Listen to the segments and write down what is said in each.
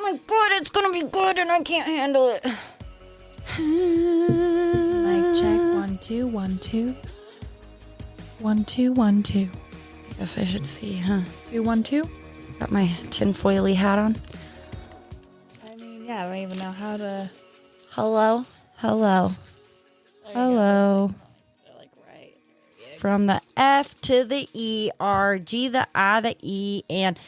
my God, it's going to be good and I can't handle it. Mic check, 1 2 1 2. 1 2 1 2. I guess I should see, huh? 2 1 2. Got my tinfoily hat on. I mean, yeah, I don't even know how to. Hello. They're like right. From the F to the E, R, G, the I, the E, and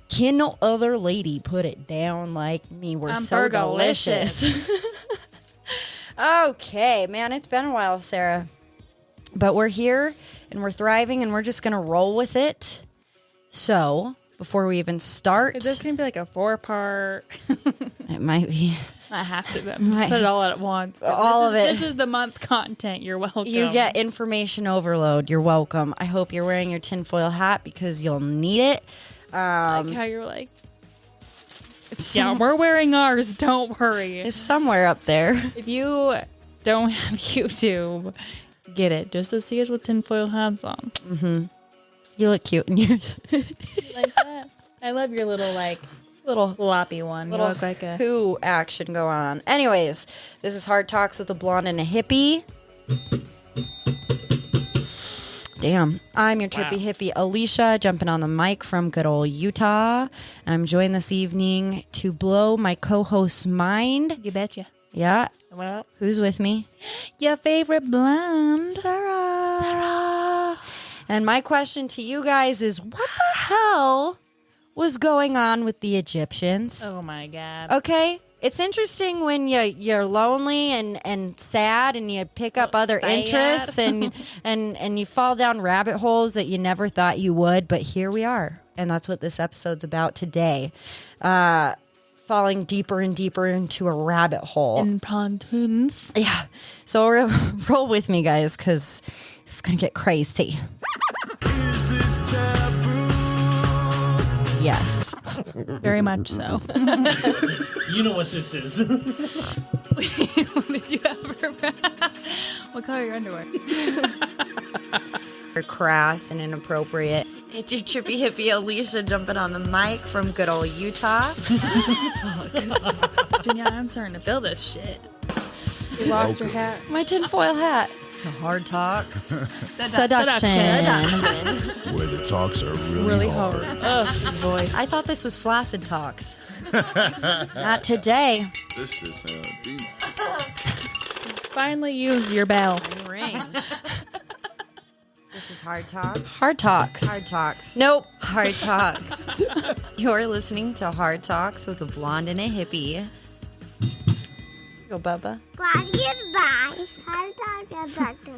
can no other lady put it down like me? We're so delicious. Okay, man, it's been a while, Sarah. But we're here, and we're thriving, and we're just going to roll with it. So, before we even start... It does seem to be like a 4-part. It might be. I have to set it all at once. All of it. This is the month content. You're welcome. You get information overload. You're welcome. I hope you're wearing your tinfoil hat because you'll need it. Like how you're like... Yeah, we're wearing ours. Don't worry. It's somewhere up there. If you don't have YouTube, get it. Just to see us with tinfoil hats on. Mm-hmm. You look cute in yours. Like that. I love your little floppy one. You look like a Who action going on. Anyways, this is Hard Talks with a Blonde and a Hippie. Damn. I'm your trippy hippie, Alicia, jumping on the mic from good old Utah. And I'm joined this evening to blow my co-host's mind. You betcha. Yeah. What up? Who's with me? Your favorite blonde. Sarah. And my question to you guys is, what the hell was going on with the Egyptians? Oh my God. Okay. It's interesting when you're lonely and sad and you pick up other interests and you fall down rabbit holes that you never thought you would, but here we are. And that's what this episode's about today. Falling deeper and deeper into a rabbit hole. In pontoons. Yeah. So roll with me, guys, because it's going to get crazy. Is this taboo? Yes. Very much so. You know what this is. What did you ever... What color are your underwear? They're crass and inappropriate. It's your trippy hippie Alicia jumping on the mic from good old Utah. Yeah, I'm starting to feel this shit. You lost your hat. My tinfoil hat. To Hard Talks. Seduction. Where the talks are really hard. Ugh, his voice. I thought this was Flaccid Talks. Not today. This just sounds deep. Finally use your bell. Ring. This is Hard Talks. Hard Talks. Hard Talks. Nope. Hard Talks. You're listening to Hard Talks with a Blonde and a Hippie. Go, Bubba. Bye.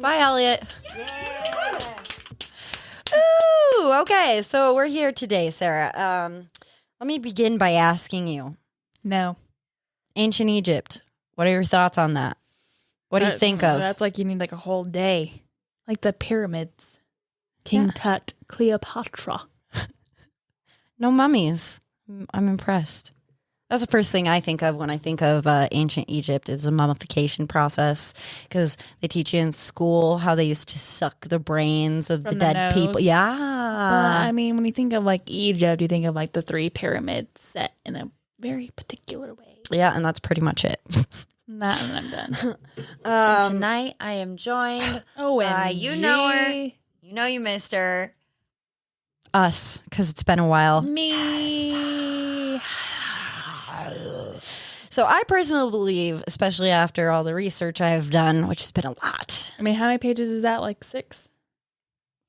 Bye, Elliot. Ooh, okay. So we're here today, Sarah. Let me begin by asking you. No. Ancient Egypt. What are your thoughts on that? What do you think of? That's like you need like a whole day. Like the pyramids. King Tut, Cleopatra. No mummies. I'm impressed. That's the first thing I think of when I think of ancient Egypt is the mummification process, because they teach you in school how they used to suck the brains of the dead people. Yeah. I mean, when you think of like Egypt, you think of like the 3 pyramids set in a very particular way. Yeah, and that's pretty much it. And I'm done. And tonight I am joined by, you know her, you know you missed her, us, because it's been a while. Me. So I personally believe, especially after all the research I've done, which has been a lot. I mean, how many pages is that? Like 6?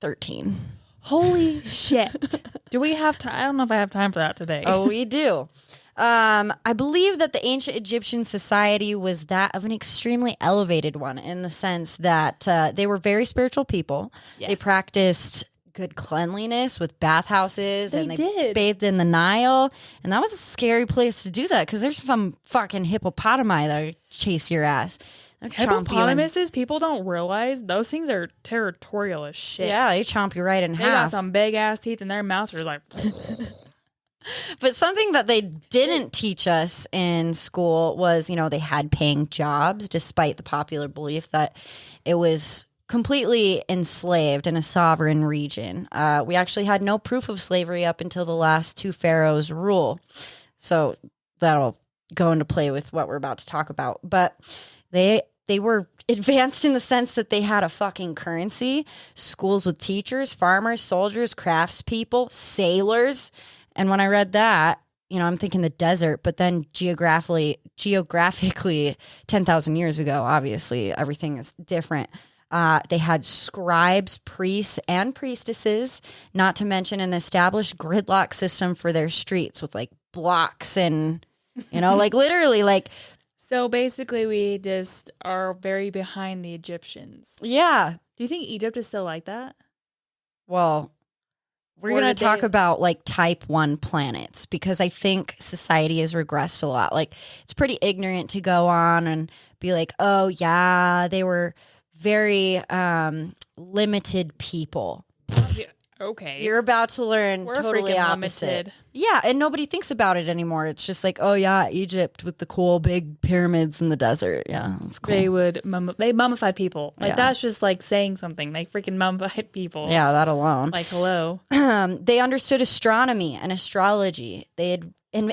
13. Holy shit. Do we have time? I don't know if I have time for that today. Oh, we do. I believe that the ancient Egyptian society was that of an extremely elevated one in the sense that they were very spiritual people. Yes. They practiced good cleanliness with bathhouses and they did. bathed in the Nile. And that was a scary place to do that because there's some fucking hippopotami that chase your ass. Hippopotamuses, people don't realize those things are territorial as shit. Yeah, they chomp you right in They got half. some big ass teeth and their mouths are like... But something that they didn't teach us in school was, you know, they had paying jobs despite the popular belief that it was completely enslaved in a sovereign region. We actually had no proof of slavery up until the last 2 pharaohs' rule. So that'll go into play with what we're about to talk about. But they were advanced in the sense that they had a fucking currency, schools with teachers, farmers, soldiers, craftspeople, sailors. And when I read that, I'm thinking the desert, but then geographically 10,000 years ago, obviously everything is different. They had scribes, priests, and priestesses, not to mention an established gridlock system for their streets with like blocks and, like literally like. So basically we just are very behind the Egyptians. Yeah. Do you think Egypt is still like that? Well, we're Or going to did talk they- about like type 1 planets because I think society has regressed a lot. Like it's pretty ignorant to go on and be like, oh yeah, they were very limited people. Okay. You're about to learn We're totally freaking opposite. limited. Yeah, and nobody thinks about it anymore. It's just like, oh yeah, Egypt with the cool big pyramids in the desert. Yeah, that's cool. They mummified people. Like Yeah. that's just like saying something. They freaking mummified people. Yeah, that alone. Like hello. They understood astronomy and astrology. They had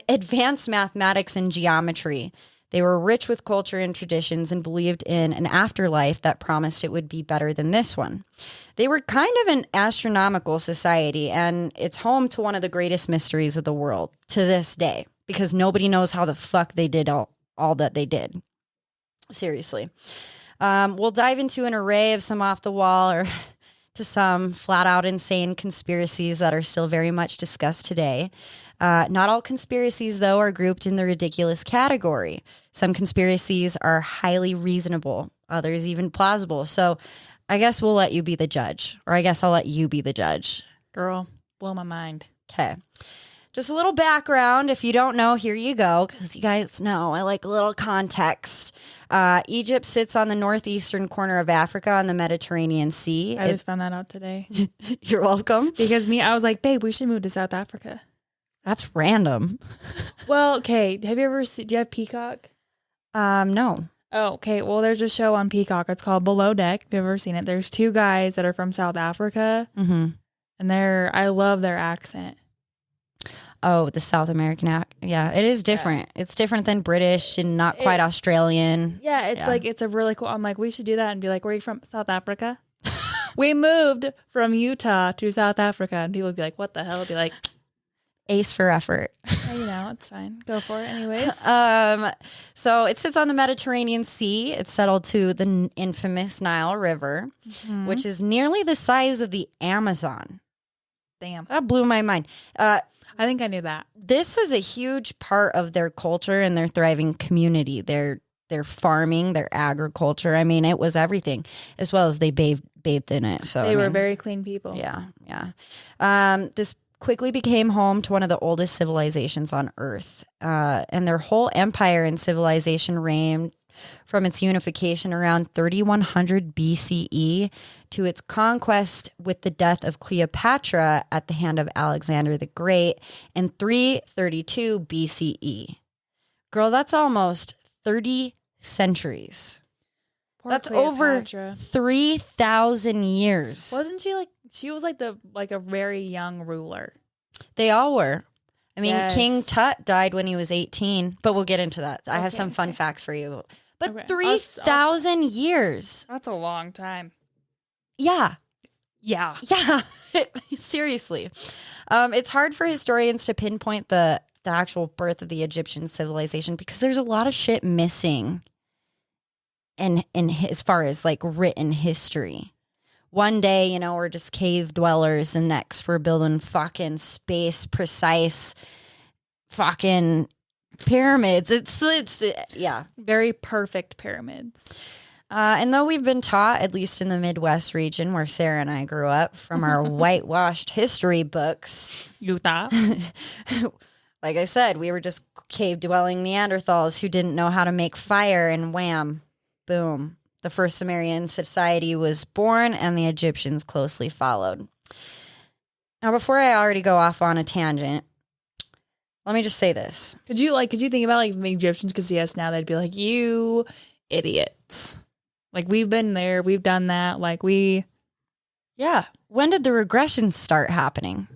advanced mathematics and geometry. They were rich with culture and traditions and believed in an afterlife that promised it would be better than this one. They were kind of an astronomical society, and it's home to one of the greatest mysteries of the world to this day, because nobody knows how the fuck they did all that they did. Seriously. We'll dive into an array of some off the wall or to some flat out insane conspiracies that are still very much discussed today. Not all conspiracies, though, are grouped in the ridiculous category. Some conspiracies are highly reasonable, others even plausible. So I guess we'll let you be the judge, or I guess I'll let you be the judge. Girl, blow my mind. Okay. Just a little background. If you don't know, here you go, because you guys know I like a little context. Egypt sits on the northeastern corner of Africa on the Mediterranean Sea. I just found that out today. You're welcome. Because I was like, babe, we should move to South Africa. That's random. Well, okay. Have you ever seen, do you have Peacock? No. Oh, okay. Well, there's a show on Peacock. It's called Below Deck. Have you ever seen it? There's two guys that are from South Africa, Mm-hmm. and I love their accent. Oh, the South American yeah, it is different. Yeah. It's different than British and not quite Australian. Yeah, it's like it's a really cool. I'm like, we should do that and be like, where are you from? South Africa. We moved from Utah to South Africa, and people would be like, what the hell? I'd be like, ace for effort. It's fine. Go for it, anyways. So it sits on the Mediterranean Sea. It's settled to the infamous Nile River, which is nearly the size of the Amazon. Damn, that blew my mind. I think I knew that. This is a huge part of their culture and their thriving community. Their farming, their agriculture. I mean, it was everything, as well as they bathed in it. So they were very clean people. Yeah. This quickly became home to one of the oldest civilizations on Earth, and their whole empire and civilization reigned from its unification around 3100 BCE to its conquest with the death of Cleopatra at the hand of Alexander the Great in 332 BCE. Girl, that's almost 30 centuries. Poor That's Cleopatra. over 3,000 years. Wasn't she she was like a very young ruler? They all were. I mean, Yes. King Tut died when he was 18, but we'll get into that. I have Okay, some fun okay. facts for you. But Okay. 3,000 years. That's a long time. Yeah. Yeah. Yeah. Seriously. It's hard for historians to pinpoint the actual birth of the Egyptian civilization because there's a lot of shit missing in as far as like written history. One day, we're just cave dwellers, and next we're building fucking space precise fucking pyramids. It's yeah. Very perfect pyramids. And though we've been taught, at least in the Midwest region where Sarah and I grew up, from our whitewashed history books, Utah. like I said, we were just cave-dwelling Neanderthals who didn't know how to make fire, and wham, boom. The first Sumerian society was born, and the Egyptians closely followed. Now, before I already go off on a tangent, let me just say this. Could you think about like the Egyptians could see us now? They'd be like, you idiots. Like, we've been there. We've done that. Like, Yeah. When did the regressions start happening?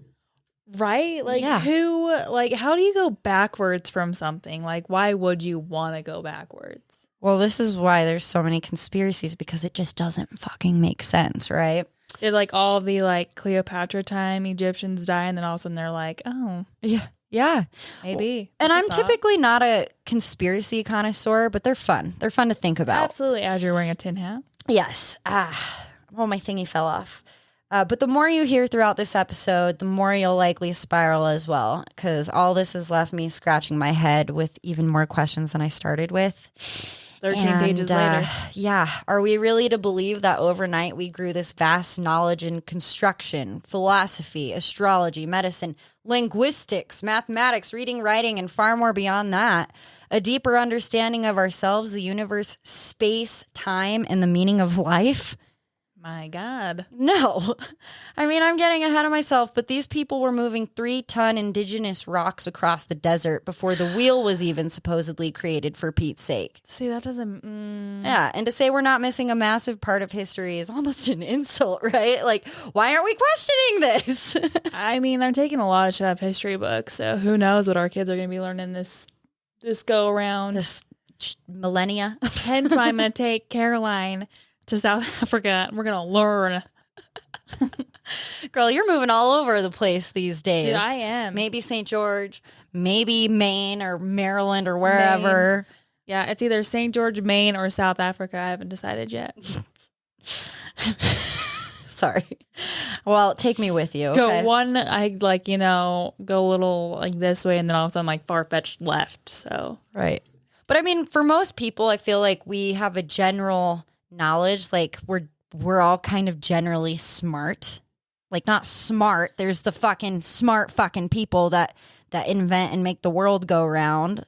Right? Like Yeah. how do you go backwards from something? Like, why would you want to go backwards? Well, this is why there's so many conspiracies, because it just doesn't fucking make sense, right? Did like all the like Cleopatra time Egyptians die and then all of a sudden they're like, oh, Yeah. maybe. And I'm That's a thought. typically not a conspiracy connoisseur, but they're fun. They're fun to think about. Absolutely, as you're wearing a tin hat. Yes. Oh, my thingy fell off. But the more you hear throughout this episode, the more you'll likely spiral as well, because all this has left me scratching my head with even more questions than I started with. 13 pages later. Yeah. Are we really to believe that overnight we grew this vast knowledge in construction, philosophy, astrology, medicine, linguistics, mathematics, reading, writing, and far more beyond that? A deeper understanding of ourselves, the universe, space, time, and the meaning of life? My God. No. I mean, I'm getting ahead of myself, but these people were moving 3-ton indigenous rocks across the desert before the wheel was even supposedly created, for Pete's sake. See, that doesn't... Yeah, and to say we're not missing a massive part of history is almost an insult, right? Like, why aren't we questioning this? I mean, they're taking a lot of shit out of history books, so who knows what our kids are going to be learning this go around. This millennia. Hence why I'm going to take Caroline to South Africa and we're going to learn. Girl, you're moving all over the place these days. Dude, I am. Maybe St. George, maybe Maine or Maryland or wherever. Maine. Yeah, it's either St. George, Maine, or South Africa. I haven't decided yet. Sorry. Well, take me with you. Okay? Go a little like this way and then all of a sudden like far-fetched left. So Right. But I mean, for most people, I feel like we have a general knowledge. Like we're all kind of generally smart. Like not smart. There's the fucking smart fucking people that invent and make the world go round.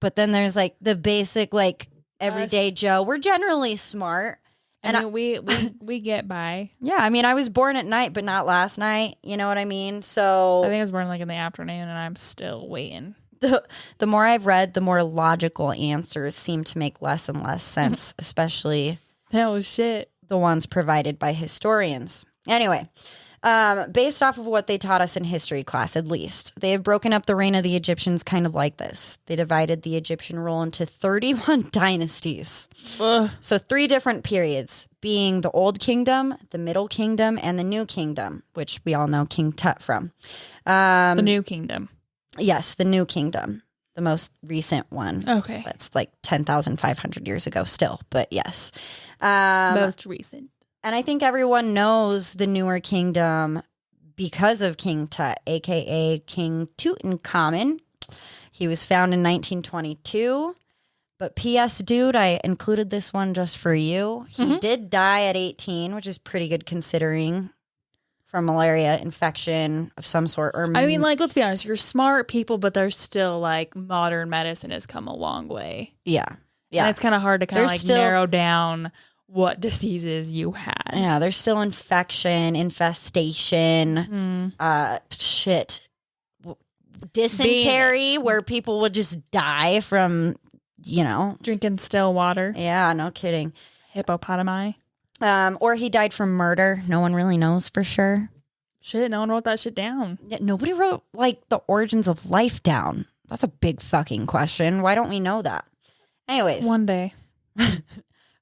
But then there's like the basic, like everyday Joe. We're generally smart. And I mean, we get by. Yeah, I mean, I was born at night, but not last night. You know what I mean? So I think I was born like in the afternoon, and I'm still waiting. The more I've read, the more logical answers seem to make less and less sense, especially No shit. the ones provided by historians. Anyway, based off of what they taught us in history class, at least, they have broken up the reign of the Egyptians kind of like this. They divided the Egyptian rule into 31 dynasties. Ugh. So 3 different periods, being the Old Kingdom, the Middle Kingdom, and the New Kingdom, which we all know King Tut from. The New Kingdom. Yes, the New Kingdom, the most recent one. Okay. That's like 10,500 years ago still, but yes. Most recent. And I think everyone knows the newer kingdom because of King Tut, a.k.a. King Tutankhamun. He was found in 1922. But P.S. dude, I included this one just for you. He did die at 18, which is pretty good considering, from malaria infection of some sort. Or I mean, like, let's be honest. You're smart people, but there's still, like, modern medicine has come a long way. Yeah. Yeah. And it's kind of hard to kind of, There's like, still- narrow down what diseases you had. Yeah, there's still infection, infestation, dysentery, where people would just die from, Drinking still water. Yeah, no kidding. Hippopotami. Or he died from murder. No one really knows for sure. Shit, no one wrote that shit down. Yeah, nobody wrote like the origins of life down. That's a big fucking question. Why don't we know that? Anyways. One day.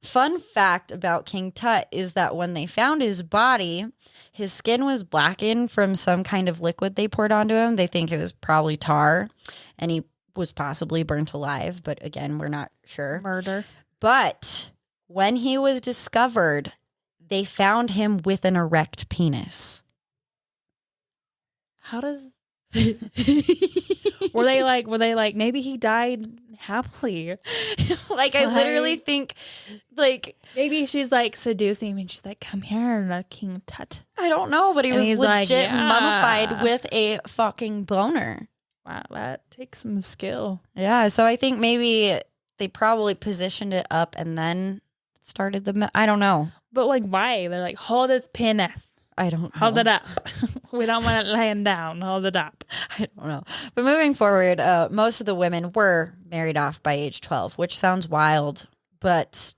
Fun fact about King Tut is that when they found his body, his skin was blackened from some kind of liquid they poured onto him. They think it was probably tar, and he was possibly burnt alive. But again, we're not sure. Murder. But when he was discovered, they found him with an erect penis. How does... Were they like, maybe he died happily? Like, I literally think, like... Maybe she's, like, seducing him, and she's like, come here, King Tut. I don't know, but he And was he's legit like, yeah. mummified with a fucking boner. Wow, that takes some skill. Yeah, so I think maybe they probably positioned it up and then started the... I don't know. But, like, why? They're like, hold his penis. I don't know. Hold it up. We don't want it laying down. Hold it up. I don't know. But moving forward, most of the women were married off by age 12, which sounds wild, but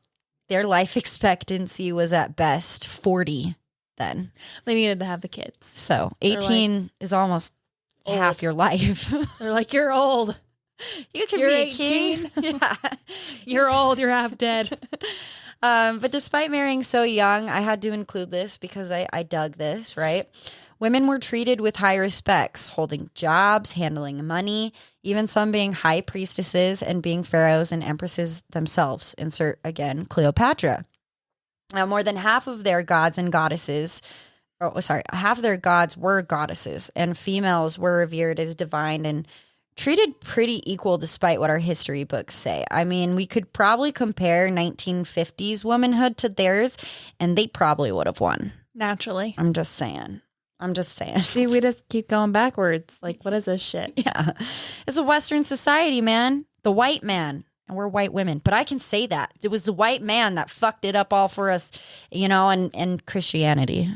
their life expectancy was at best 40 then. They needed to have the kids. So 18 is almost half your life. They're like, you're old. You can You're be 18. a king. Yeah. You're old. You're half dead. But despite marrying so young, I had to include this because I dug this, right? Women were treated with high respects, holding jobs, handling money, even some being high priestesses and being pharaohs and empresses themselves. Insert, again, Cleopatra. Now, more than half of their gods and goddesses, half of their gods were goddesses, and females were revered as divine and treated pretty equal despite what our history books say. I mean, we could probably compare 1950s womanhood to theirs, and they probably would have won. Naturally. I'm just saying. See, we just keep going backwards. Like, what is this shit? Yeah. It's a Western society, man. The white man. And we're white women. But I can say that. It was the white man that fucked it up all for us, and Christianity.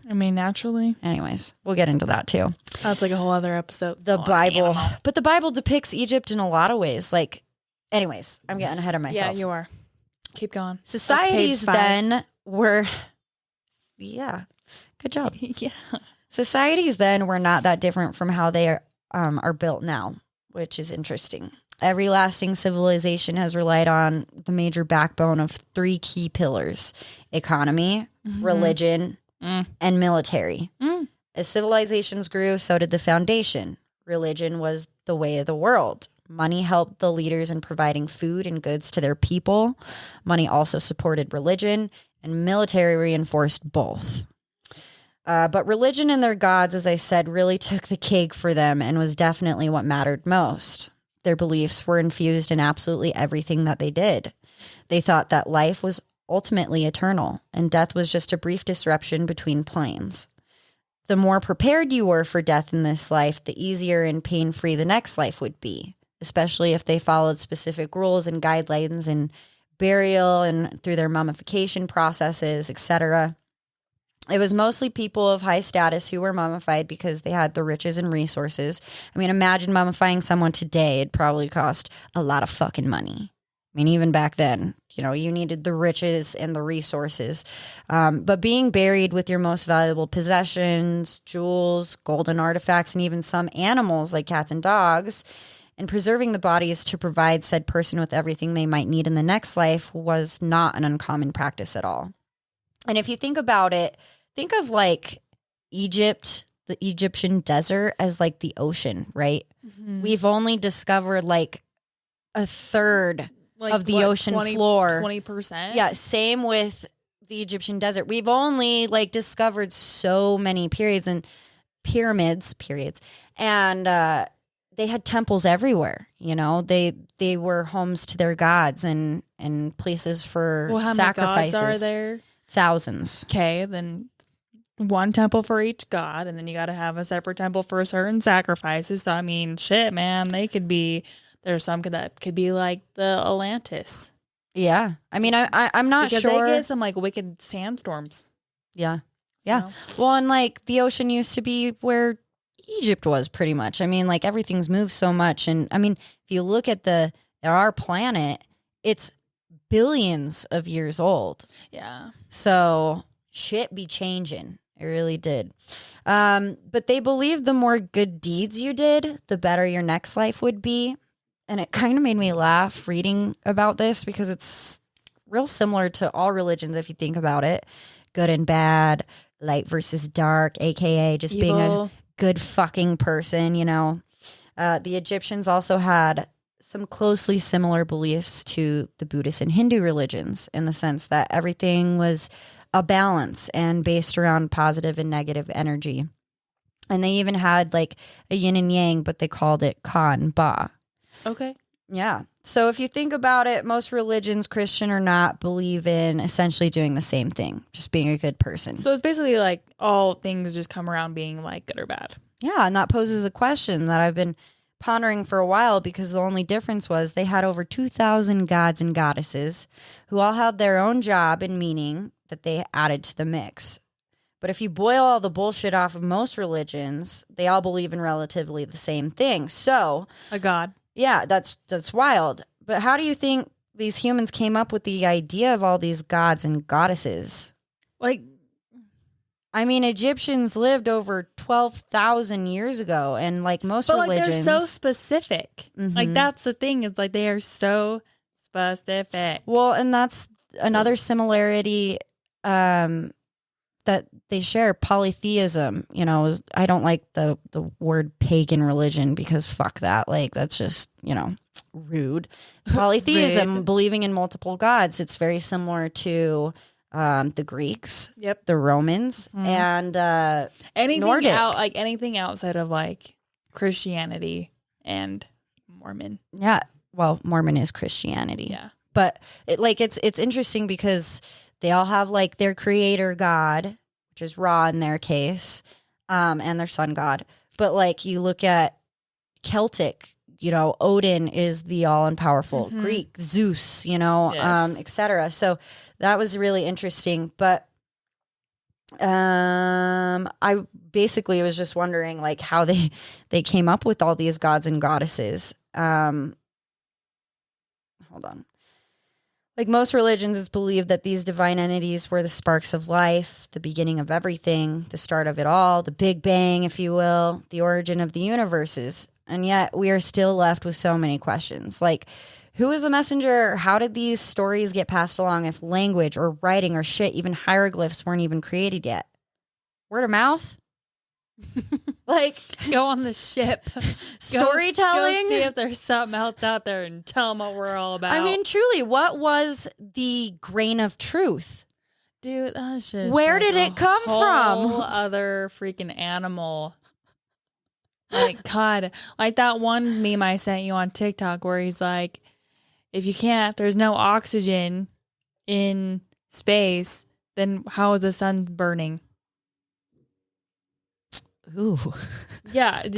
I mean, naturally. Anyways, we'll get into that too. That's like a whole other episode. The Bible. But the Bible depicts Egypt in a lot of ways. Like, anyways, I'm getting ahead of myself. Yeah, you are. Keep going. Societies then were, yeah, good job. Yeah. Societies then were not that different from how they are built now, which is interesting. Every lasting civilization has relied on the major backbone of three key pillars: economy, religion, and military. As civilizations grew, so did the foundation. Religion was the way of the world. Money helped the leaders in providing food and goods to their people. Money also supported religion, and military reinforced both. But religion and their gods, as I said, really took the cake for them and was definitely what mattered most. Their beliefs were infused in absolutely everything that they did. They thought that life was ultimately eternal and death was just a brief disruption between planes. The more prepared you were for death in this life, the easier and pain-free the next life would be, especially if they followed specific rules and guidelines in burial and through their mummification processes, etc. It was mostly people of high status who were mummified because they had the riches and resources. I mean, imagine mummifying someone today. It'd probably cost a lot of fucking money. I mean, even back then, you needed the riches and the resources. But being buried with your most valuable possessions, jewels, golden artifacts, and even some animals like cats and dogs, and preserving the bodies to provide said person with everything they might need in the next life was not an uncommon practice at all. And if you think about it, think of like Egypt, the Egyptian desert, as like the ocean, right? Mm-hmm. We've only discovered like a third of the ocean floor. 20%? Yeah, same with the Egyptian desert. We've only like discovered so many pyramids, and they had temples everywhere. They were homes to their gods and places for sacrifices. How many gods are there? Thousands. Okay, then one temple for each god, and then you got to have a separate temple for certain sacrifices. So, I mean, shit, man, there's some that could be like the Atlantis. Yeah. I mean, I'm not because sure. They get some like wicked sandstorms. Yeah. Yeah. Well, and like the ocean used to be where Egypt was pretty much. I mean, like everything's moved so much. And I mean, if you look at our planet, it's billions of years old. Yeah. So shit be changing. It really did. But they believed the more good deeds you did, the better your next life would be. And it kind of made me laugh reading about this because it's real similar to all religions if you think about it. Good and bad, light versus dark, aka just evil. Being a good fucking person, The Egyptians also had some closely similar beliefs to the Buddhist and Hindu religions in the sense that everything was a balance and based around positive and negative energy. And they even had like a yin and yang, but they called it Ka and Ba. Okay. Yeah. So if you think about it, most religions, Christian or not, believe in essentially doing the same thing, just being a good person. So it's basically like all things just come around being like good or bad. Yeah. And that poses a question that I've been pondering for a while because the only difference was they had over 2,000 gods and goddesses who all had their own job and meaning that they added to the mix. But if you boil all the bullshit off of most religions, they all believe in relatively the same thing. So a god. Yeah, that's wild. But how do you think these humans came up with the idea of all these gods and goddesses? Like, I mean, Egyptians lived over 12,000 years ago, and like most But like religions, they're so specific. Like Mhm. that's the thing. It's like they are so specific. well, and that's another similarity that they share. Polytheism, I don't like the word pagan religion because fuck that. Like that's just, rude. It's polytheism, Rude. believing in multiple gods. It's very similar to the Greeks, Yep. the Romans, and Anything Nordic. anything outside of like Christianity and Mormon. yeah. Well, Mormon is Christianity. Yeah. But it's interesting because they all have like their creator god, which is Ra in their case, and their sun god. But like you look at Celtic, Odin is the all powerful. Greek, Zeus, Yes. etc. So that was really interesting. But I basically was just wondering like how they came up with all these gods and goddesses. Hold on. Like most religions, it's believed that these divine entities were the sparks of life, the beginning of everything, the start of it all, the Big Bang, if you will, the origin of the universes. And yet we are still left with so many questions. Like, who is the messenger? How did these stories get passed along if language or writing or shit, even hieroglyphs weren't even created yet? Word of mouth? Like, Go on the ship. storytelling? Go see if there's something else out there and tell them what we're all about. I mean, truly, what was the grain of truth? dude, that's just Where like did a it come from? whole other freaking animal. Like, God, like that one meme I sent you on TikTok where he's like, if there's no oxygen in space, then how is the sun burning? Ooh. Yeah, did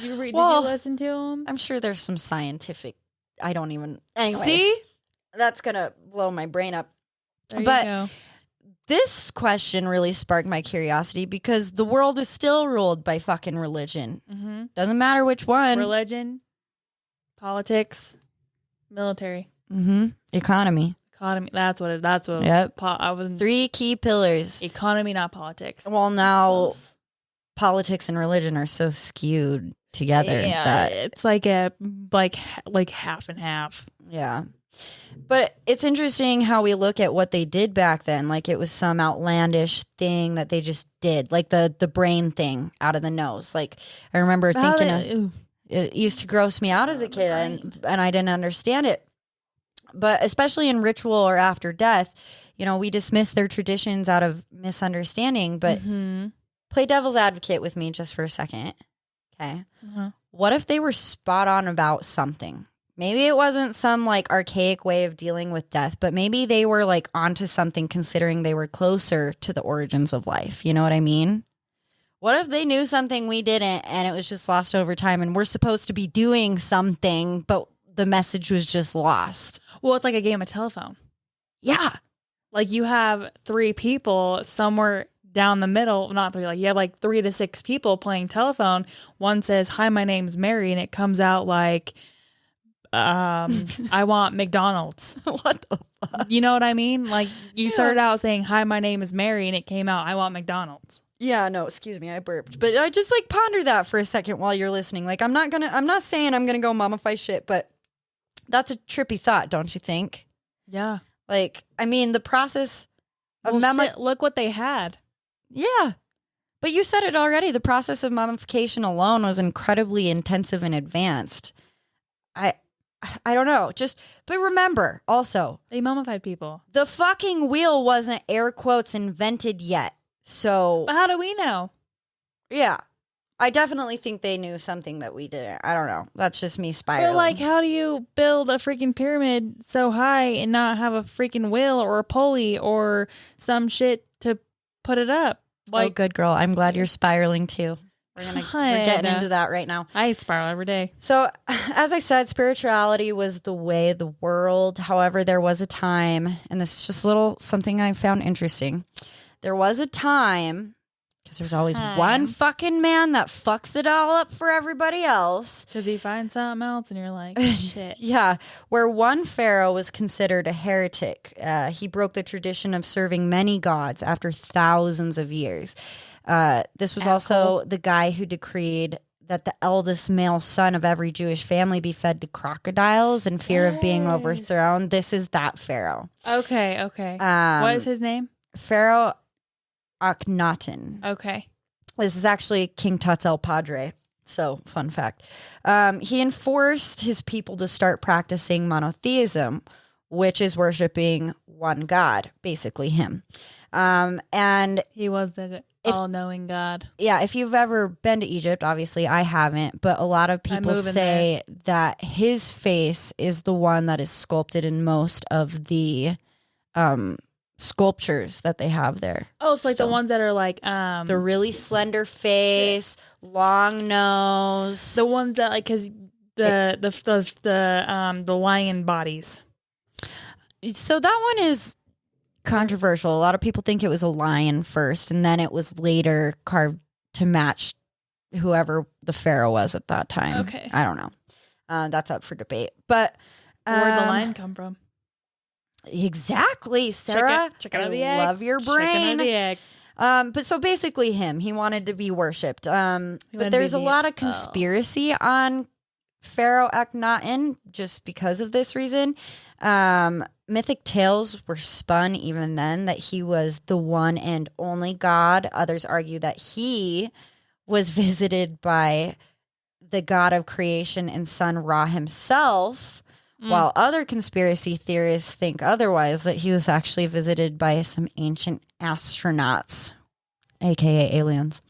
you listen to him? I'm sure there's some scientific. I don't even. Anyways, See? that's gonna blow my brain up. There But you go. this question really sparked my curiosity because the world is still ruled by fucking religion. Mm-hmm. Doesn't matter which one. Religion, politics, military, Economy. economy. That's what. Yep. I was 3 key pillars. economy, not politics. Well, now Close. politics and religion are so skewed together that it's like like half and half. yeah. But it's interesting how we look at what they did back then. Like it was some outlandish thing that they just did, like the brain thing out of the nose. Like I remember thinking it used to gross me out as a kid and I didn't understand it. But especially in ritual or after death, we dismiss their traditions out of misunderstanding. But play devil's advocate with me just for a second. Okay. What if they were spot on about something? Maybe it wasn't some like archaic way of dealing with death, but maybe they were like onto something considering they were closer to the origins of life. You know what I mean? What if they knew something we didn't and it was just lost over time and we're supposed to be doing something, but the message was just lost? Well, it's like a game of telephone. Yeah. Like you have 3 people somewhere down the middle, not 3, like you have like 3 to 6 people playing telephone. One says, "Hi, my name's Mary," and it comes out like, I want McDonald's. What the fuck? You know what I mean? Like you started out saying, "Hi, my name is Mary," and it came out, "I want McDonald's." Yeah, no, excuse me, I burped. But I just like ponder that for a second while you're listening. Like I'm not saying I'm gonna go mummify shit, but that's a trippy thought, don't you think? Yeah. Like, I mean, the process of Shit, look what they had. Yeah. But you said it already. The process of mummification alone was incredibly intensive and advanced. I don't know. But remember also, They mummified people. the fucking wheel wasn't air quotes invented yet. So, But how do we know? yeah. I definitely think they knew something that we didn't. I don't know. That's just me spiraling. Or like, how do you build a freaking pyramid so high and not have a freaking wheel or a pulley or some shit to put it up? Like, oh, good girl. I'm glad you're spiraling too. We're getting into that right now. I spiral every day. So, as I said, spirituality was the way of the world. However, there was a time, and this is just something I found interesting. There was a time Because there's always one fucking man that fucks it all up for everybody else. Because he finds something else and you're like, shit. Yeah, where one pharaoh was considered a heretic. He broke the tradition of serving many gods after thousands of years. This was also the guy who decreed that the eldest male son of every Jewish family be fed to crocodiles in fear of being overthrown. This is that pharaoh. Okay. What is his name? Pharaoh Akhenaten. Okay. This is actually King Tut's El Padre. So, fun fact. He enforced his people to start practicing monotheism, which is worshiping one God, basically him. And he was the all-knowing God. Yeah, if you've ever been to Egypt, obviously I haven't, but a lot of people say that his face is the one that is sculpted in most of the sculptures that they have there. Oh, it's like the ones that are like the really slender face, long nose. The ones that like because the lion bodies. So that one is controversial. A lot of people think it was a lion first, and then it was later carved to match whoever the pharaoh was at that time. Okay, I don't know. That's up for debate. But where'd the lion come from? Exactly, Sarah. Chicken out of I the egg. love your brain. Chicken out of the egg. But so basically him. He wanted to be worshipped. But there's a lot of conspiracy on Pharaoh Akhenaten just because of this reason. Mythic tales were spun even then that he was the one and only God. Others argue that he was visited by the god of creation and son Ra himself. While other conspiracy theorists think otherwise, that he was actually visited by some ancient astronauts, aka aliens.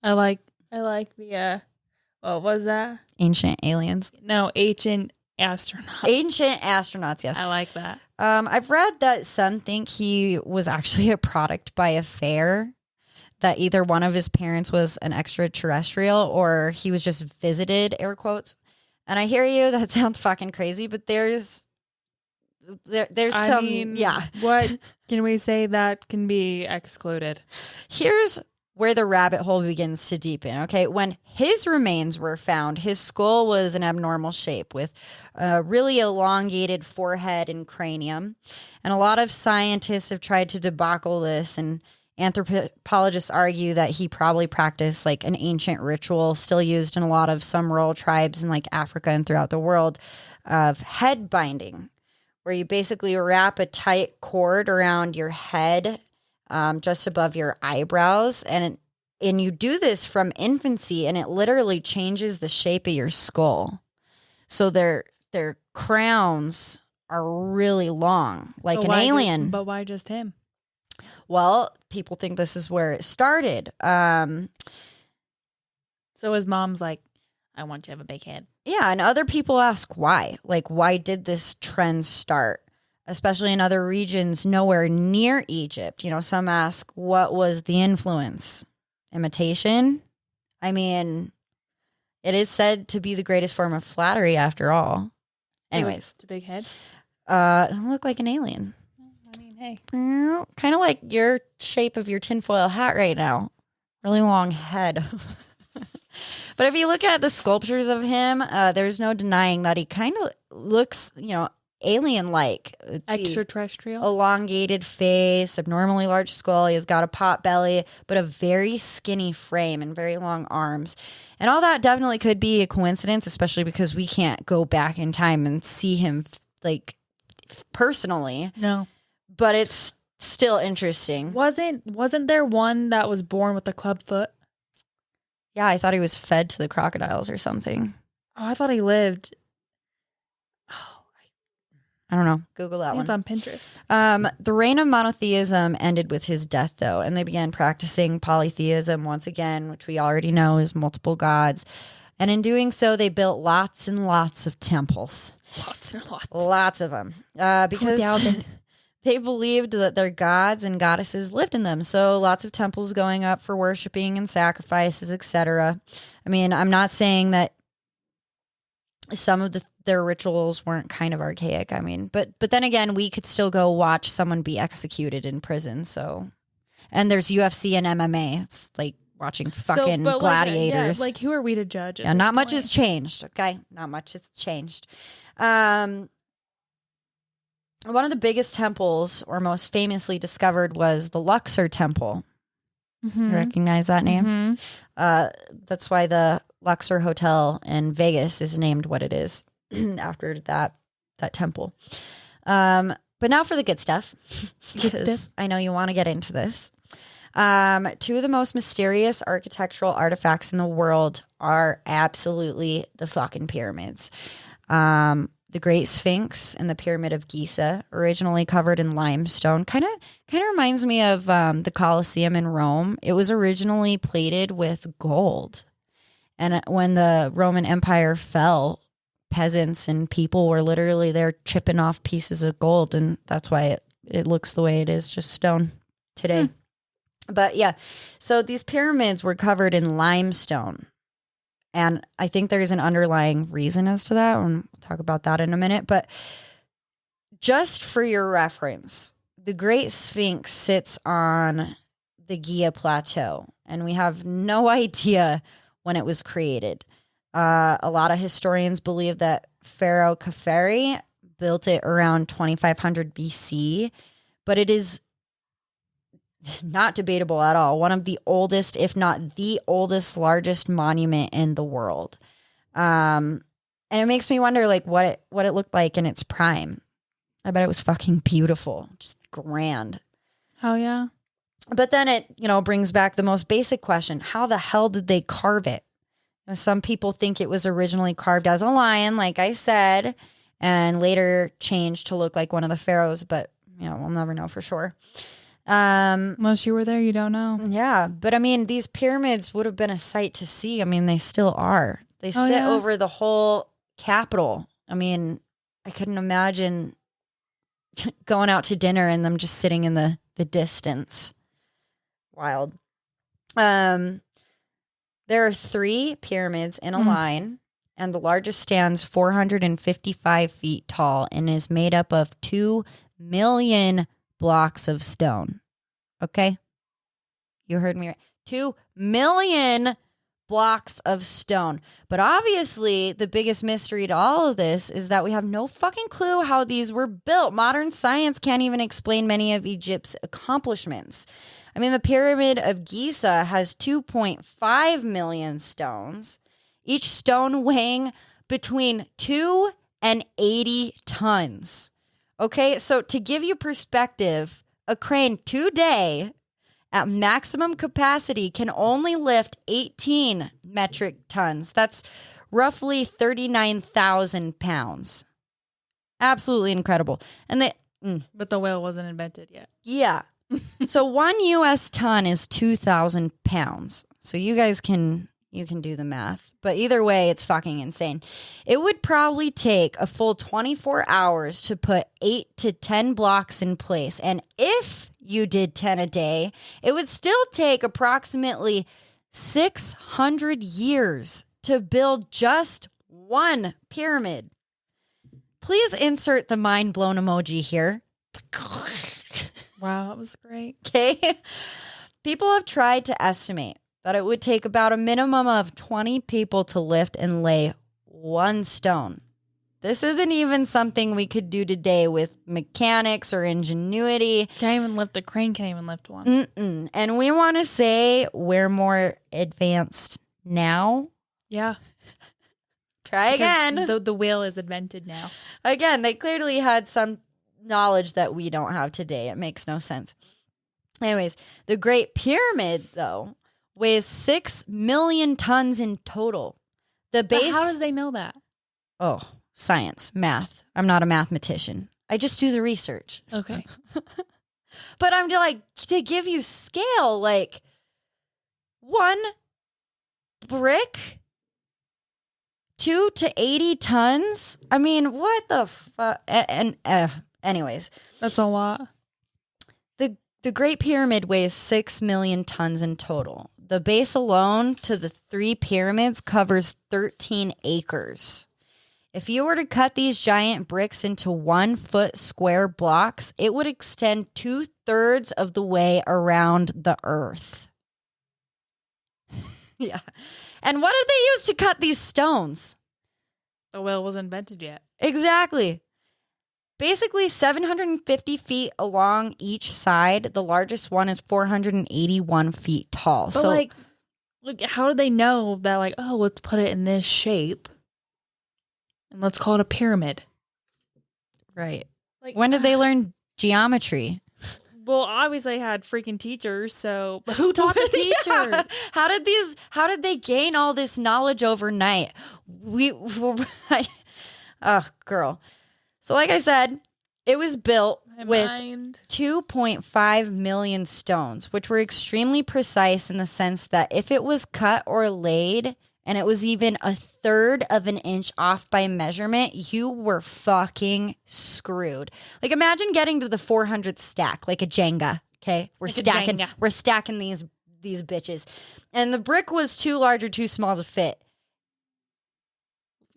I like the what was that? Ancient aliens. No, ancient astronauts. Ancient astronauts, yes. I like that. I've read that some think he was actually a product by a fair, that either one of his parents was an extraterrestrial or he was just visited, air quotes. And I hear you, that sounds fucking crazy, but there's What can we say that can be excluded? Here's where the rabbit hole begins to deepen, okay? When his remains were found, his skull was an abnormal shape with a really elongated forehead and cranium. And a lot of scientists have tried to debacle this, and anthropologists argue that he probably practiced like an ancient ritual still used in a lot of some rural tribes in like Africa and throughout the world of head binding, where you basically wrap a tight cord around your head just above your eyebrows. And you do this from infancy, and it literally changes the shape of your skull. So their crowns are really long, like an alien. But why just him? Well, people think this is where it started. So his mom's like, I want you to have a big head. Yeah, and other people ask why. Like, why did this trend start? Especially in other regions nowhere near Egypt. You know, some ask, what was the influence? Imitation? I mean, it is said to be the greatest form of flattery after all. Anyways. It's a big head? It look like an alien. I mean, hey. Kind of like your shape of your tinfoil hat right now. Really long head. But if you look at the sculptures of him, there's no denying that he kind of looks, alien-like. Extraterrestrial? Elongated face, abnormally large skull. He has got a pot belly, but a very skinny frame and very long arms. And all that definitely could be a coincidence, especially because we can't go back in time and see him personally. No. But it's still interesting. Wasn't there one that was born with a club foot? Yeah, I thought he was fed to the crocodiles or something. Oh, I thought he lived. I don't know. Google that one. It's on Pinterest. The reign of monotheism ended with his death, though, and they began practicing polytheism once again, which we already know is multiple gods. And in doing so, they built lots and lots of temples. Lots of them. Because they believed that their gods and goddesses lived in them. So lots of temples going up for worshiping and sacrifices, etc. I mean, I'm not saying that some of their rituals weren't kind of archaic. I mean, but then again, we could still go watch someone be executed in prison. So And there's UFC and MMA. It's like watching fucking but gladiators. Like who are we to judge? Yeah, not much has changed. Okay, not much has changed. One of the biggest temples, or most famously discovered, was the Luxor Temple. You recognize that name? That's why the Luxor Hotel in Vegas is named what it is after that temple. But now for the good stuff, because I know you want to get into this. Two of the most mysterious architectural artifacts in the world are absolutely the fucking pyramids. The Great Sphinx and the Pyramid of Giza, originally covered in limestone, kind of reminds me of the Colosseum in Rome. It was originally plated with gold, and when the Roman Empire fell, peasants and people were literally there chipping off pieces of gold, and that's why it looks the way it is, just stone today. But yeah, so these pyramids were covered in limestone. And I think there's an underlying reason as to that. And we'll talk about that in a minute. But just for your reference, the Great Sphinx sits on the Giza Plateau. And we have no idea when it was created. A lot of historians believe that Pharaoh Khafre built it around 2500 BC. But it is not debatable at all. One of the oldest, if not the oldest, largest monument in the world. And it makes me wonder, like, what it looked like in its prime. I bet it was fucking beautiful, just grand. Oh yeah. But then it, brings back the most basic question: how the hell did they carve it? Some people think it was originally carved as a lion, like I said, and later changed to look like one of the pharaohs. But we'll never know for sure. Unless you were there, you don't know. Yeah, but I mean, these pyramids would have been a sight to see. I mean, they still are. They sit over the whole capital. I mean, I couldn't imagine going out to dinner and them just sitting in the distance. Wild. There are 3 pyramids in a line, and the largest stands 455 feet tall and is made up of 2 million blocks of stone. Okay? You heard me right. 2 million blocks of stone. But obviously, the biggest mystery to all of this is that we have no fucking clue how these were built. Modern science can't even explain many of Egypt's accomplishments. I mean, the Pyramid of Giza has 2.5 million stones, each stone weighing between 2 and 80 tons. Okay, so to give you perspective, a crane today at maximum capacity can only lift 18 metric tons. That's roughly 39,000 pounds. Absolutely incredible. And but the whale wasn't invented yet. Yeah. So 1 US ton is 2,000 pounds. So you guys can do the math. But either way, it's fucking insane. It would probably take a full 24 hours to put 8 to 10 blocks in place. And if you did 10 a day, it would still take approximately 600 years to build just one pyramid. Please insert the mind blown emoji here. Wow, that was great. Okay. People have tried to estimate that it would take about a minimum of 20 people to lift and lay one stone. This isn't even something we could do today with mechanics or ingenuity. Can't even lift a crane, can't even lift one. Mm-mm. And we want to say we're more advanced now. Yeah. Try again. The wheel is invented now. Again, they clearly had some knowledge that we don't have today. It makes no sense. Anyways, the Great Pyramid, though, weighs 6 million tons in total. The base. But how does they know that? Oh, science, math. I'm not a mathematician. I just do the research. Okay. But I'm to give you scale, like one brick, 2 to 80 tons. I mean, what the fuck? Anyways, that's a lot. The Great Pyramid weighs 6 million tons in total. The base alone to the 3 pyramids covers 13 acres. If you were to cut these giant bricks into 1 foot square blocks, it would extend 2/3 of the way around the earth. Yeah. And what did they use to cut these stones? The wheel wasn't invented yet. Exactly. Basically 750 feet along each side. The largest one is 481 feet tall. But So like, how do they know that, like, oh, let's put it in this shape and let's call it a pyramid? right. Like, When did they learn geometry? Well, obviously they had freaking teachers, so who taught the teacher? Yeah. How did they gain all this knowledge overnight? Oh, girl. So like I said, it was built with 2.5 million stones, which were extremely precise in the sense that if it was cut or laid and it was even 1/3 of an inch off by measurement, you were fucking screwed. Like imagine getting to the 400th stack, like a Jenga. Okay, we're stacking these bitches, and the brick was too large or too small to fit.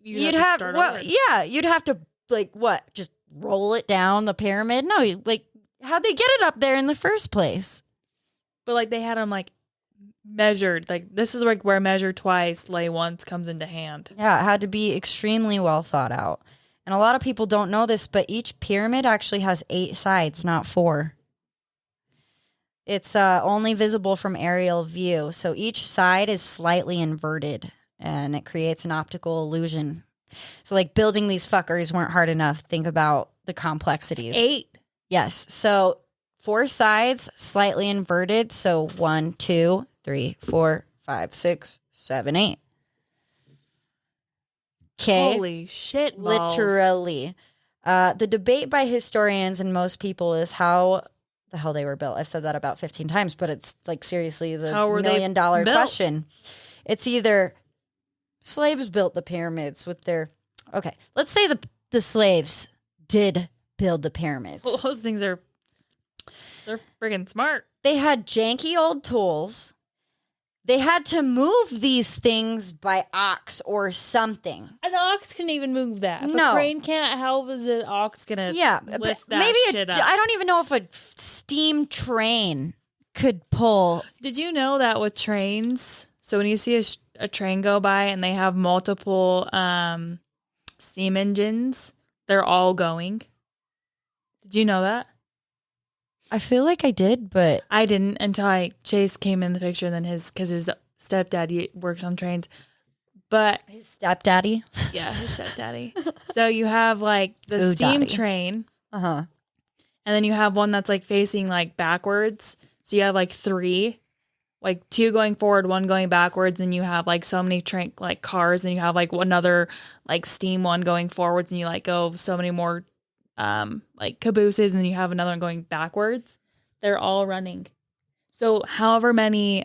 You'd have to like what? Just roll it down the pyramid? No, like how'd they get it up there in the first place? But like they had them like measured. Like this is like where measure twice, lay once comes into hand. Yeah, it had to be extremely well thought out. And a lot of people don't know this, but each pyramid actually has 8 sides, not 4. It's only visible from aerial view. So each side is slightly inverted and it creates an optical illusion. So like building these fuckers weren't hard enough. Think about the complexity. 8? Yes. So 4 sides, slightly inverted. So 1, 2, 3, 4, 5, 6, 7, 8. Okay. Holy shit balls. Literally. The debate by historians and most people is how the hell they were built. I've said that about 15 times, but it's like seriously the $1 million question. It's either slaves built the pyramids with their... Okay, let's say the slaves did build the pyramids. Well, those things they're friggin' smart. They had janky old tools. They had to move these things by ox or something. An ox can even move that. If No. a crane can't, how is an ox gonna lift that maybe shit up? I don't even know if a steam train could pull. Did you know that with trains? So when you see a train go by and they have multiple steam engines, they're all going. Did you know that? I feel like I did, but I didn't until Chase came in the picture, and then his stepdad works on trains. But his stepdaddy. Yeah, his stepdaddy. So you have like the Ooh, steam daddy. train. Uh-huh. And then you have one that's like facing like backwards. So you have like 3, like 2 going forward, 1 going backwards. And you have like so many train like cars, and you have like another like steam one going forwards, and you like go so many more like cabooses, and then you have another one going backwards. They're all running. So however many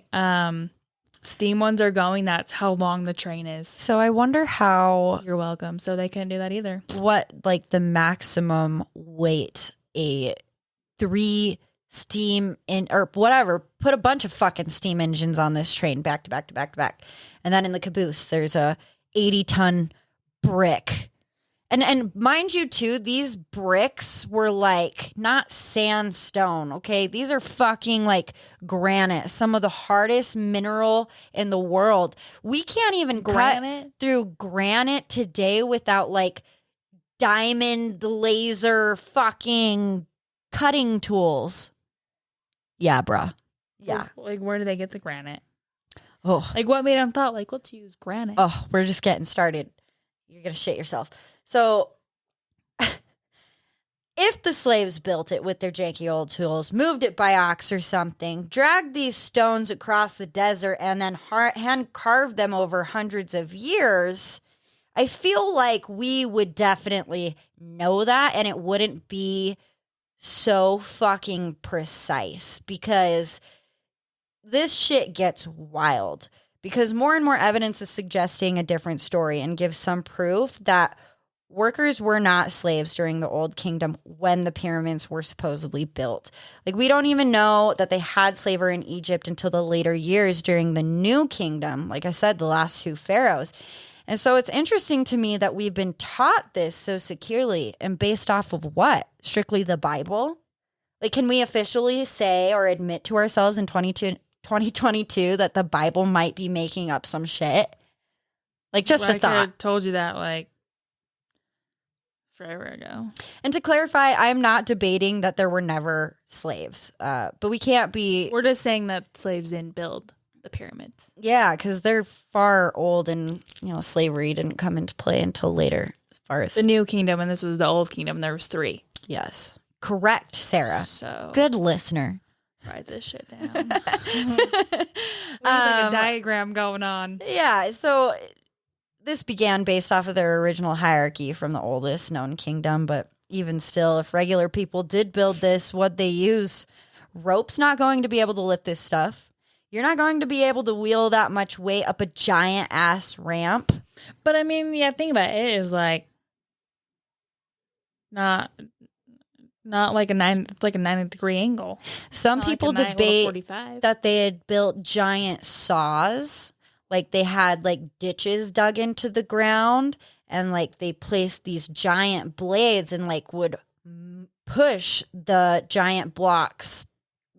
steam ones are going, that's how long the train is. So I wonder how... You're welcome. So they couldn't do that either. What, like, the maximum weight a 3 steam in or whatever, put a bunch of fucking steam engines on this train back to back to back to back. And then in the caboose, there's a 80-ton brick. And mind you, too, these bricks were like not sandstone, okay? These are fucking like granite, some of the hardest mineral in the world. We can't even cut through granite today without like diamond laser fucking cutting tools. Yeah, bruh. Yeah. Like, where do they get the granite? Oh, Like, what made them thought, like, let's use granite? oh, we're just getting started. You're going to shit yourself. So if the slaves built it with their janky old tools, moved it by ox or something, dragged these stones across the desert, and then hand carved them over hundreds of years, I feel like we would definitely know that, and it wouldn't be so fucking precise, because this shit gets wild. Because more and more evidence is suggesting a different story and gives some proof that workers were not slaves during the Old Kingdom when the pyramids were supposedly built. Like, we don't even know that they had slavery in Egypt until the later years during the New Kingdom. Like I said, the last 2 pharaohs. And so it's interesting to me that we've been taught this so securely, and based off of what? Strictly the Bible? Like, can we officially say or admit to ourselves in 2022 that the Bible might be making up some shit? Like, just a thought. I told you that, like, forever ago. And to clarify, I'm not debating that there were never slaves, but we can't be. We're just saying that slaves didn't build the pyramids. Yeah, because they're far old, and slavery didn't come into play until later. As far as the New Kingdom, and this was the Old Kingdom. There was 3. Yes, correct, Sarah. So good listener. Write this shit down. We have a diagram going on. Yeah, so this began based off of their original hierarchy from the oldest known kingdom, but even still, if regular people did build this, what'd they use? Rope's not going to be able to lift this stuff. You're not going to be able to wheel that much weight up a giant ass ramp. But I mean, yeah, think about it. It is like not like it's like a 90-degree angle. Some people debate 45. that they had built giant saws. Like they had like ditches dug into the ground, and like they placed these giant blades and like would push the giant blocks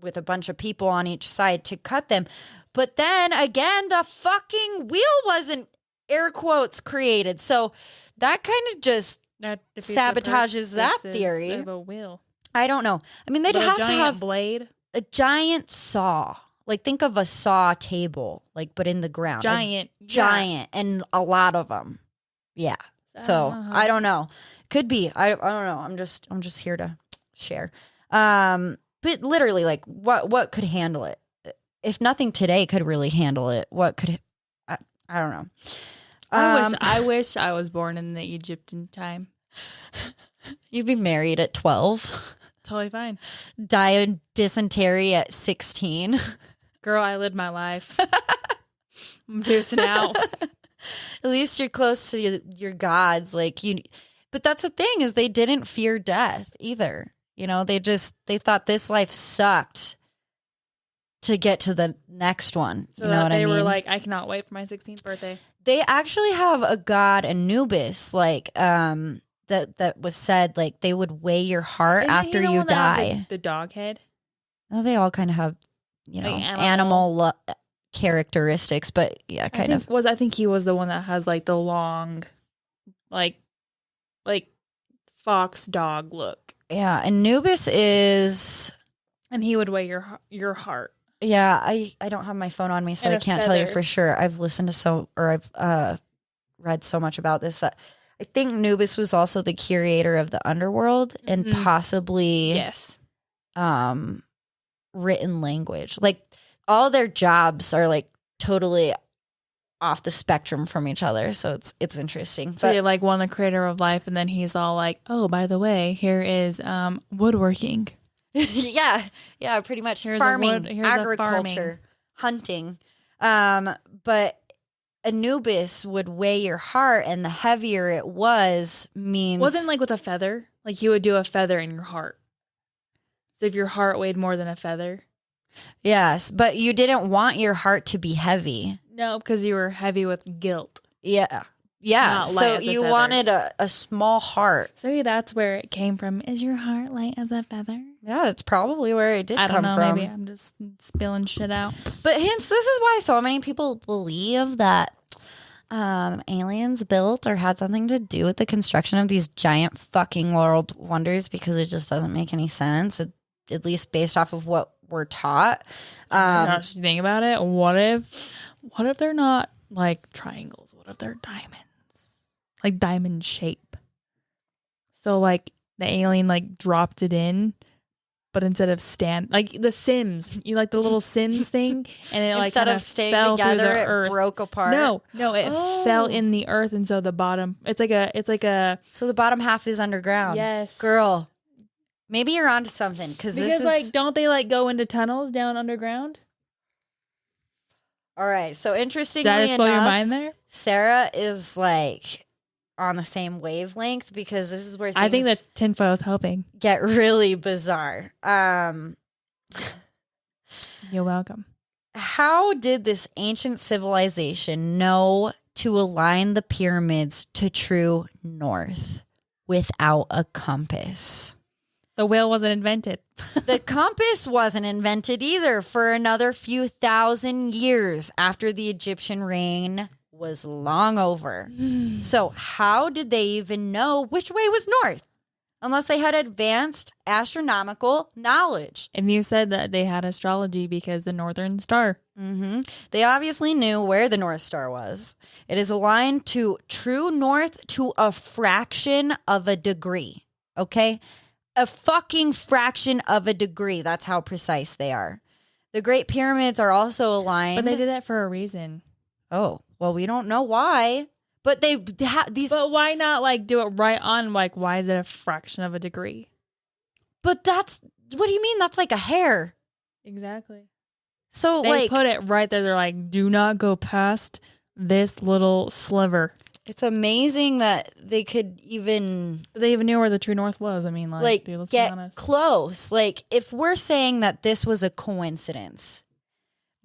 with a bunch of people on each side to cut them. But then again, the fucking wheel wasn't, air quotes, created. So that kind of just sabotages that theory. Of a wheel. I don't know. I mean, they'd But have to have blade. a giant saw. Like, think of a saw table, like, but in the ground. Giant. Giant, and a lot of them. Yeah. So, I don't know. Could be. I don't know. I'm just here to share. But literally, like, what could handle it? If nothing today could really handle it, what could... I don't know. I wish I was born in the Egyptian time. You'd be married at 12. Totally fine. Die of dysentery at 16. Girl, I lived my life. I'm juicing out. At least you're close to your gods. Like but that's the thing, is they didn't fear death either. They thought this life sucked to get to the next one. So you know what I mean? They were like, I cannot wait for my 16th birthday. They actually have a god, Anubis, like, that was said, like, they would weigh your heart after you die. The dog head? Well, they all kind of have, like animal characteristics, but yeah, I think he was the one that has like the long, like fox dog look. Yeah, Anubis is... And he would weigh your heart. Yeah, I don't have my phone on me, so I can't tell you for sure. I've listened to I've read so much about this that I think Anubis was also the curator of the underworld and possibly written language. Like, all their jobs are like totally off the spectrum from each other, so it's interesting. So you like one the creator of life, and then he's all like, "Oh, by the way, here is woodworking." yeah, pretty much. Here's farming, agriculture, hunting. But Anubis would weigh your heart, and the heavier it means... Wasn't like with a feather? Like he would do a feather in your heart. So if your heart weighed more than a feather? Yes, but you didn't want your heart to be heavy. No, because you were heavy with guilt. Yeah. Yeah, so you wanted a small heart. So maybe that's where it came from. Is your heart light as a feather? Yeah, that's probably where it did come from. I don't know, maybe I'm just spilling shit out. But hence, this is why so many people believe that aliens built or had something to do with the construction of these giant fucking world wonders, because it just doesn't make any sense, at least based off of what we're taught. Gosh, you think about it. What if they're not like triangles? What if they're diamonds? Like diamond shape. So like the alien like dropped it in, but instead of like the Sims, you like the little Sims thing, and it like instead of staying fell together, through the it earth. broke apart. No, it fell in the earth, and so the bottom. It's like a. So the bottom half is underground. Yes, girl. Maybe you're onto something, because this is like, don't they like go into tunnels down underground? All right. So interestingly Did I just blow enough, your mind there? Sarah is like on the same wavelength, because this is where things I think that tinfoil is helping. Get really bizarre. You're welcome. How did this ancient civilization know to align the pyramids to true north without a compass? The whale wasn't invented. The compass wasn't invented either for another few thousand years after the Egyptian reign was long over. So how did they even know which way was north? Unless they had advanced astronomical knowledge. And you said that they had astrology because the Northern Star. Mm-hmm. They obviously knew where the North Star was. It is aligned to true north to a fraction of a degree. Okay? A fucking fraction of a degree. That's how precise they are. The Great Pyramids are also aligned. But they did that for a reason. Oh, well, we don't know why. But these. But why not like do it right on? Like, why is it a fraction of a degree? But that's. What do you mean? That's like a hair. Exactly. So they like put it right there. They're like, do not go past this little sliver. It's amazing that they could even. They even knew where the true north was. I mean, like dude, let's be get honest. close. Like if we're saying that this was a coincidence,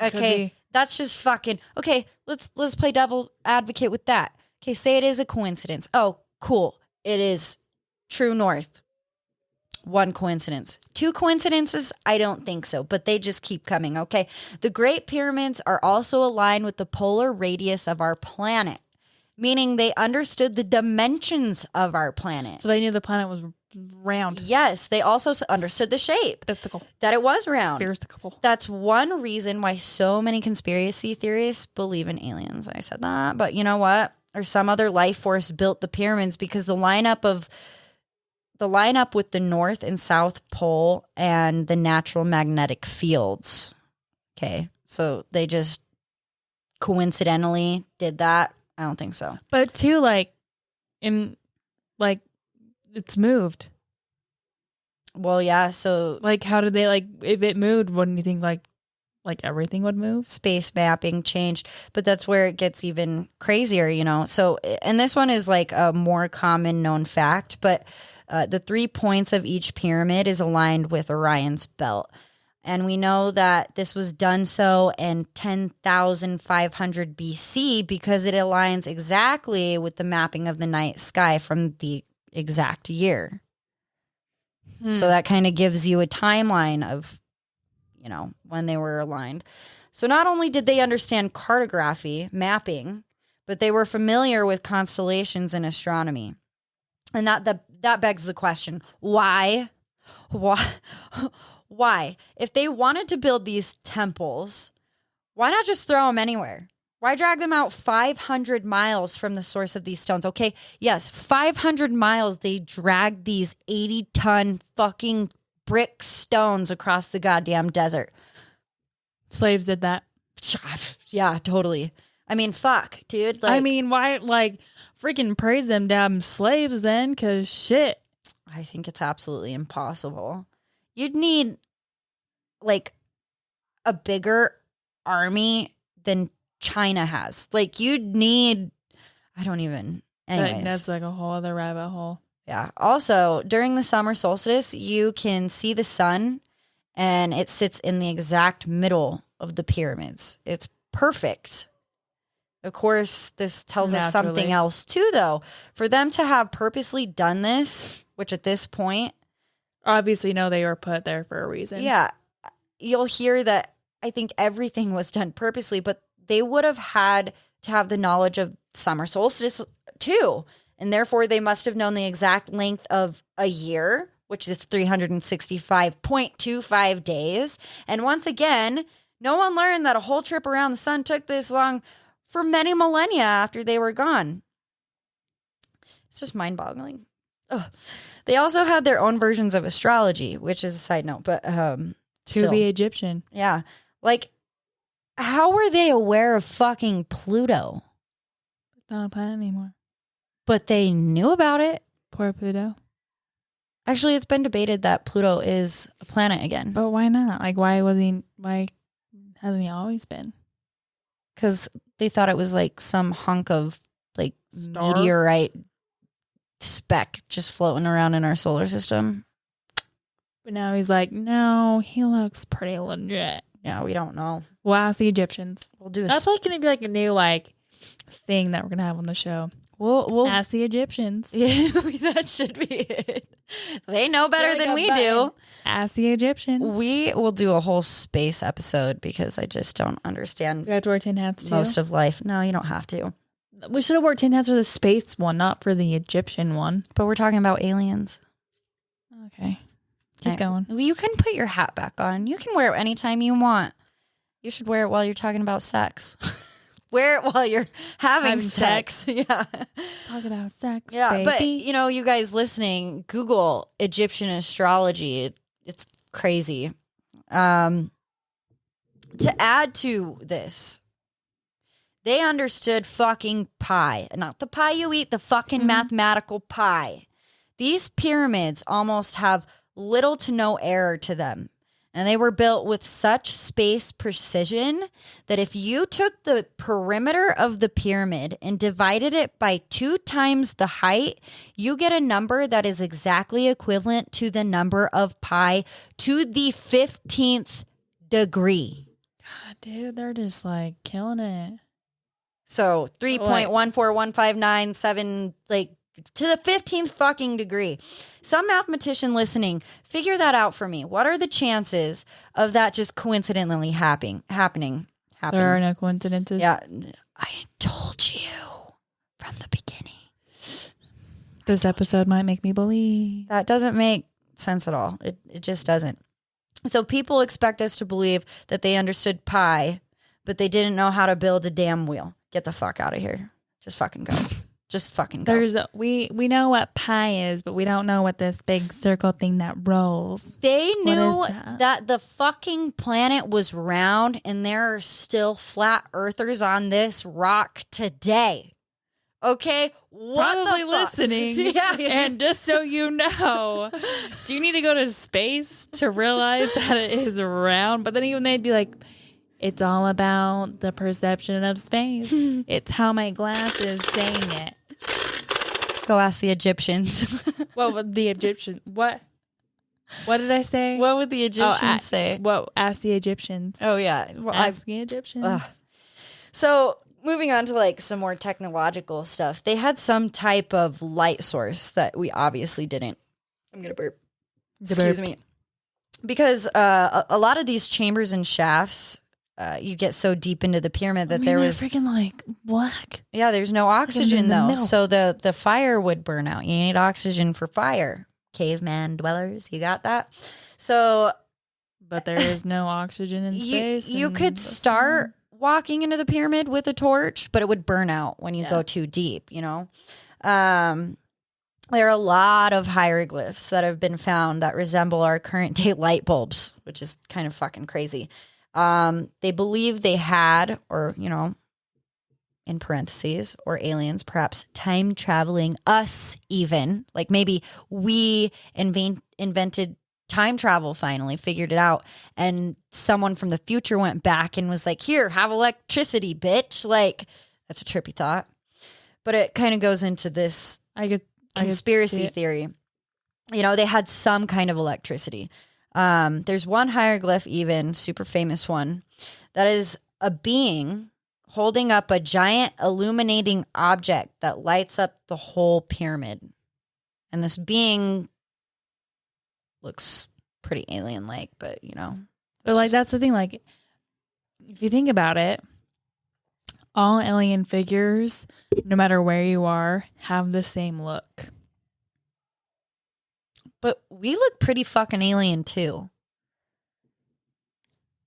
okay, that's just fucking okay. Let's play devil advocate with that. Okay, say it is a coincidence. Oh, cool. It is true north. One coincidence. Two coincidences? I don't think so, but they just keep coming, okay? The Great Pyramids are also aligned with the polar radius of our planet, meaning they understood the dimensions of our planet. So they knew the planet was round. Yes, they also understood the shape. Spherical. That it was round. Spherical. That's one reason why so many conspiracy theorists believe in aliens. I said that, but you know what? Or some other life force built the pyramids because the lineup with the North and South Pole and the natural magnetic fields. Okay. So they just coincidentally did that. I don't think so. But too, like, it's moved. Well, yeah. So like, how did they, like, if it moved, wouldn't you think like everything would move? Space mapping changed, but that's where it gets even crazier, you know? So, and this one is like a more common known fact, but the 3 points of each pyramid is aligned with Orion's belt. And we know that this was done so in 10,500 BC because it aligns exactly with the mapping of the night sky from the exact year. So that kind of gives you a timeline of, you know, when they were aligned. So not only did they understand cartography, mapping, but they were familiar with constellations and astronomy. And that begs the question, why? Why? If they wanted to build these temples, why not just throw them anywhere? Why drag them out 500 miles from the source of these stones? Okay, yes, 500 miles they dragged these 80-ton fucking brick stones across the goddamn desert. Slaves did that. Yeah, totally. I mean, fuck, dude. Like, I mean, why, like, freaking praise them damn slaves then? Because shit. I think it's absolutely impossible. You'd need, like, a bigger army than China has. Like, you'd need, I don't even, anyways. That's like a whole other rabbit hole. Yeah. Also, during the summer solstice, you can see the sun, and it sits in the exact middle of the pyramids. It's perfect. Of course, this tells us something else too, though. For them to have purposely done this, which at this point, obviously, no, they were put there for a reason. Yeah. You'll hear that I think everything was done purposely, but they would have had to have the knowledge of summer solstice too. And therefore, they must have known the exact length of a year, which is 365.25 days. And once again, no one learned that a whole trip around the sun took this long for many millennia after they were gone. It's just mind-boggling. Ugh. They also had their own versions of astrology, which is a side note, but to still. be Egyptian. Yeah. Like, how were they aware of fucking Pluto? It's not a planet anymore. But they knew about it. Poor Pluto. Actually, it's been debated that Pluto is a planet again. But why not? Like, why hasn't he always been? Because they thought it was like some hunk of like Star? meteorite speck just floating around in our solar system. But now he's like, no, he looks pretty legit. Yeah, we don't know. We'll ask the Egyptians. We'll do That's like going to be like a new, like, thing that we're gonna have on the show. We'll Ask the Egyptians. Yeah, that should be it. They know better than we do. Ask the Egyptians. We will do a whole space episode because I just don't understand We have to wear tin hats too. most of life. No, you don't have to. We should have worn tin hats for the space one, not for the Egyptian one. But we're talking about aliens. Okay. Keep going. You can put your hat back on. You can wear it anytime you want. You should wear it while you're talking about sex. Wear it while you're having sex. Yeah. Talk about sex. Yeah. baby. But, you guys listening, Google Egyptian astrology. It's crazy. To add to this, they understood fucking pi. Not the pie you eat, the fucking mathematical pi. These pyramids almost have little to no error to them. And they were built with such space precision that if you took the perimeter of the pyramid and divided it by 2 times the height, you get a number that is exactly equivalent to the number of pi to the 15th degree. God, dude, they're just like killing it. So 3.14159, to the 15th fucking degree. Some mathematician listening, figure that out for me. What are the chances of that just coincidentally happening? There are no coincidences. Yeah, I told you from the beginning. This episode might make me believe. That doesn't make sense at all. It just doesn't. So people expect us to believe that they understood pi, but they didn't know how to build a damn wheel. Get the fuck out of here. Just fucking go. Just fucking go. We know what pi is, but we don't know what this big circle thing that rolls. They knew What is that? that the fucking planet was round and there are still flat earthers on this rock today. Okay? What Probably the fuck? listening. Yeah. And just so you know, do you need to go to space to realize that it is round? But then even they'd be like, it's all about the perception of space. It's how my glass is saying it. Go ask the Egyptians. What would the Egyptian? What did I say? What would the Egyptians say? Ask the Egyptians. Oh, yeah. Well, Ask the Egyptians. So moving on to some more technological stuff, they had some type of light source that we obviously didn't. I'm gonna burp. Excuse me, because a lot of these chambers and shafts, you get so deep into the pyramid that there was freaking black. Yeah, there's no oxygen the though, middle. so the fire would burn out. You need oxygen for fire. Caveman dwellers, you got that? So, But there is no oxygen in space. you and could the start sun. walking into the pyramid with a torch, but it would burn out when you go too deep, There are a lot of hieroglyphs that have been found that resemble our current day light bulbs, which is kind of fucking crazy. They believe they had, or, in parentheses, or aliens, perhaps time traveling us even. Like maybe we invented time travel finally, figured it out, and someone from the future went back and was like, here, have electricity, bitch. That's a trippy thought. But it kind of goes into this conspiracy theory. They had some kind of electricity. There's one hieroglyph, even super famous one, that is a being holding up a giant illuminating object that lights up the whole pyramid. And this being looks pretty alien-like, but But that's the thing. If you think about it, all alien figures, no matter where you are, have the same look. But we look pretty fucking alien too.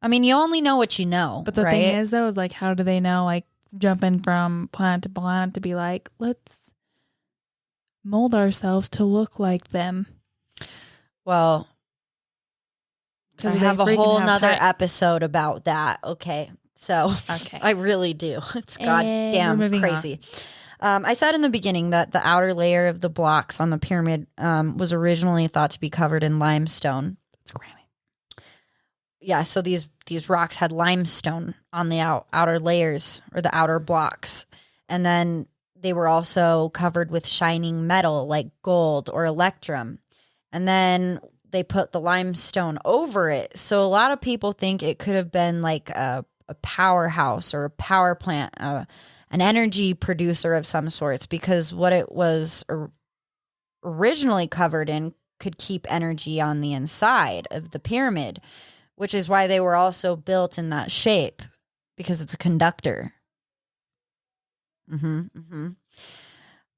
I mean, you only know what you know. But the right? thing is, though, is how do they know? Jumping from planet to planet to be let's mold ourselves to look like them. Well, I they have a freaking whole have nother time. episode about that. Okay. So Okay. I really do. It's And goddamn we're moving crazy. I said in the beginning that the outer layer of the blocks on the pyramid was originally thought to be covered in limestone. It's Grammy. Yeah, so these rocks had limestone on the outer layers or the outer blocks. And then they were also covered with shining metal like gold or electrum. And then they put the limestone over it. So a lot of people think it could have been a powerhouse or a power plant, an energy producer of some sorts, because what it was originally covered in could keep energy on the inside of the pyramid, which is why they were also built in that shape, because it's a conductor.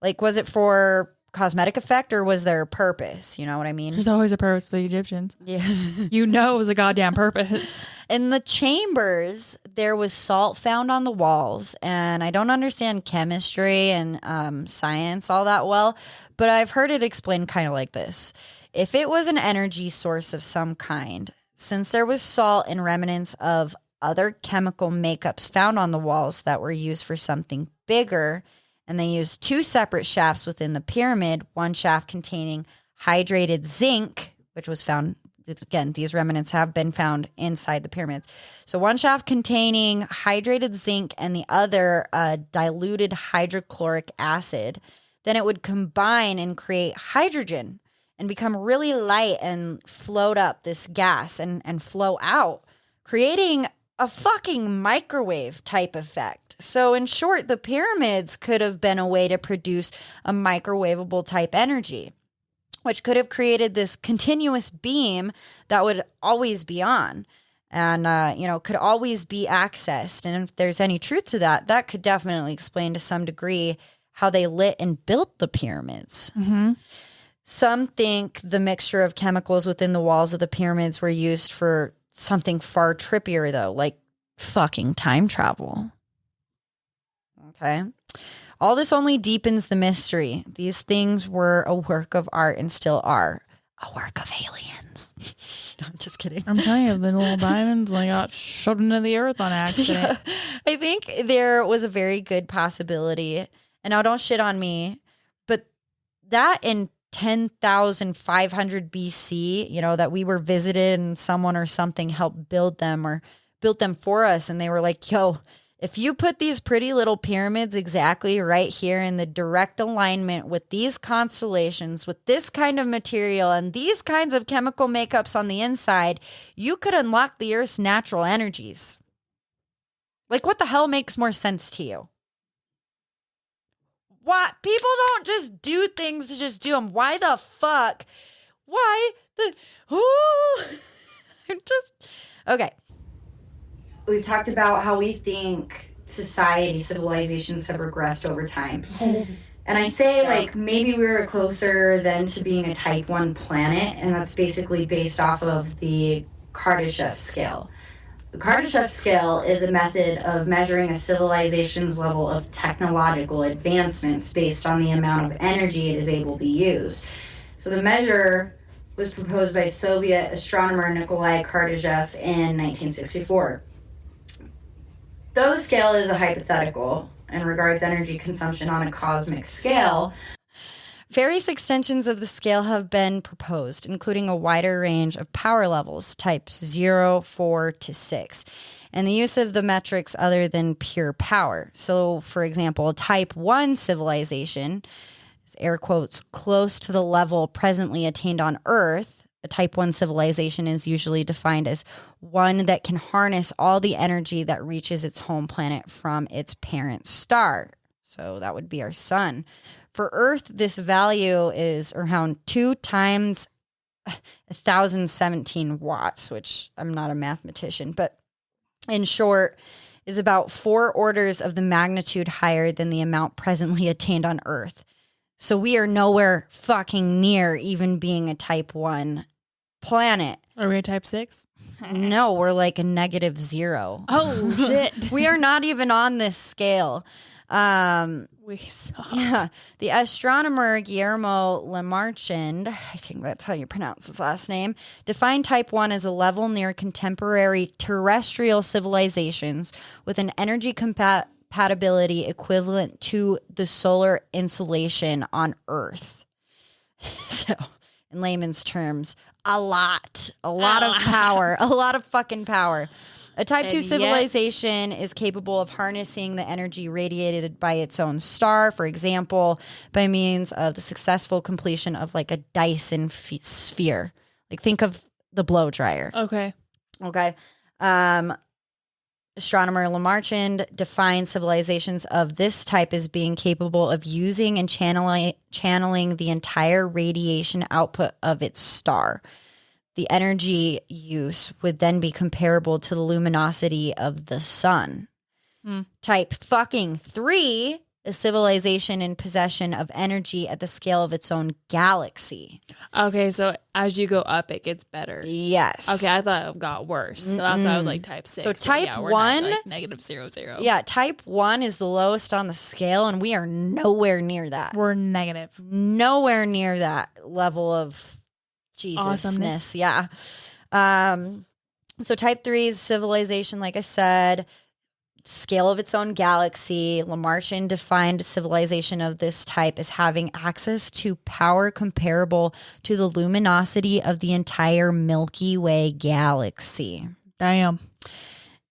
Like, was it for cosmetic effect or was there a purpose? You know what I mean? There's always a purpose for the Egyptians. Yeah. You know it was a goddamn purpose. In the chambers, there was salt found on the walls, and I don't understand chemistry and science all that well, but I've heard it explained kind of like this. If it was an energy source of some kind, since there was salt and remnants of other chemical makeups found on the walls that were used for something bigger, and they used 2 separate shafts within the pyramid, one shaft containing hydrated zinc, which was found, again, these remnants have been found inside the pyramids. So one shaft containing hydrated zinc and the other diluted hydrochloric acid. Then it would combine and create hydrogen and become really light and float up this gas and flow out, creating a fucking microwave type effect. So in short, the pyramids could have been a way to produce a microwavable type energy, which could have created this continuous beam that would always be on and, could always be accessed. And if there's any truth to that, that could definitely explain to some degree how they lit and built the pyramids. Mm-hmm. Some think the mixture of chemicals within the walls of the pyramids were used for something far trippier, though, like fucking time travel. Okay. All this only deepens the mystery. These things were a work of art and still are a work of aliens. No, I'm just kidding. I'm telling you, the little diamonds got shot into the earth on accident. Yeah. I think there was a very good possibility, and now don't shit on me, but that in 10,500 BC, that we were visited and someone or something helped build them or built them for us. And they were like, yo, if you put these pretty little pyramids exactly right here in the direct alignment with these constellations, with this kind of material and these kinds of chemical makeups on the inside, you could unlock the Earth's natural energies. Like, what the hell makes more sense to you? What? People don't just do things to just do them. Why the fuck? Why the... Oh, I'm just... Okay. We've talked about how we think civilizations have regressed over time. And I say, maybe we were closer then to being a type 1 planet, and that's basically based off of the Kardashev scale. The Kardashev scale is a method of measuring a civilization's level of technological advancements based on the amount of energy it is able to use. So the measure was proposed by Soviet astronomer Nikolai Kardashev in 1964. Though the scale is a hypothetical and regards energy consumption on a cosmic scale, various extensions of the scale have been proposed, including a wider range of power levels, types 0, 4 to 6, and the use of the metrics other than pure power. So, for example, a type 1 civilization, air quotes, close to the level presently attained on Earth. A type 1 civilization is usually defined as one that can harness all the energy that reaches its home planet from its parent star. So that would be our sun. For Earth, this value is around 2 times 1,017 watts, which I'm not a mathematician, but in short, is about 4 orders of the magnitude higher than the amount presently attained on Earth. So we are nowhere fucking near even being a type 1 planet. Are we a type 6? No, we're like a -0. Oh, shit. We are not even on this scale. We suck. Yeah. The astronomer Guillermo Lamarchand, I think that's how you pronounce his last name, defined type 1 as a level near contemporary terrestrial civilizations with an energy compatibility equivalent to the solar insolation on Earth. So, in layman's terms, a lot of power, a lot of fucking power. A type 2 civilization is capable of harnessing the energy radiated by its own star, for example, by means of the successful completion of like a Dyson sphere. Like, think of the blow dryer. Okay. Okay. Astronomer Lamarchand defined civilizations of this type as being capable of using and channeling the entire radiation output of its star. The energy use would then be comparable to the luminosity of the sun. Type fucking 3, a civilization in possession of energy at the scale of its own galaxy. Okay, so as you go up, it gets better. Yes. Okay, I thought it got worse. So that's why I was like type 6. So type yeah, we're 1, not, like negative 0, 0. Yeah, type 1 is the lowest on the scale, and we are nowhere near that. We're negative. Nowhere near that level of Jesusness. Yeah. So type 3 is civilization, like I said, scale of its own galaxy. Lamarchand defined civilization of this type as having access to power comparable to the luminosity of the entire Milky Way galaxy. Damn.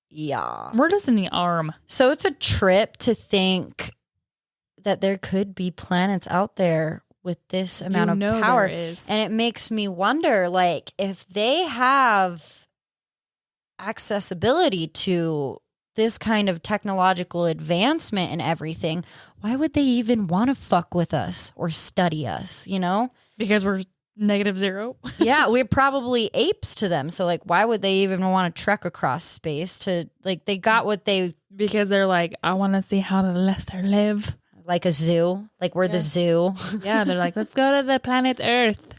Yeah. We're just in the arm. So it's a trip to think that there could be planets out there with this amount of power. There is. And it makes me wonder, like, if they have accessibility to this kind of technological advancement and everything, why would they even want to fuck with us or study us, you know? Because we're negative 0. Yeah, we're probably apes to them. So, like, why would they even want to trek across space to, like, they got what they... Because they're like, I want to see how the lesser live. Like a zoo. Like, we're the zoo. Yeah, they're like, let's go to the planet Earth.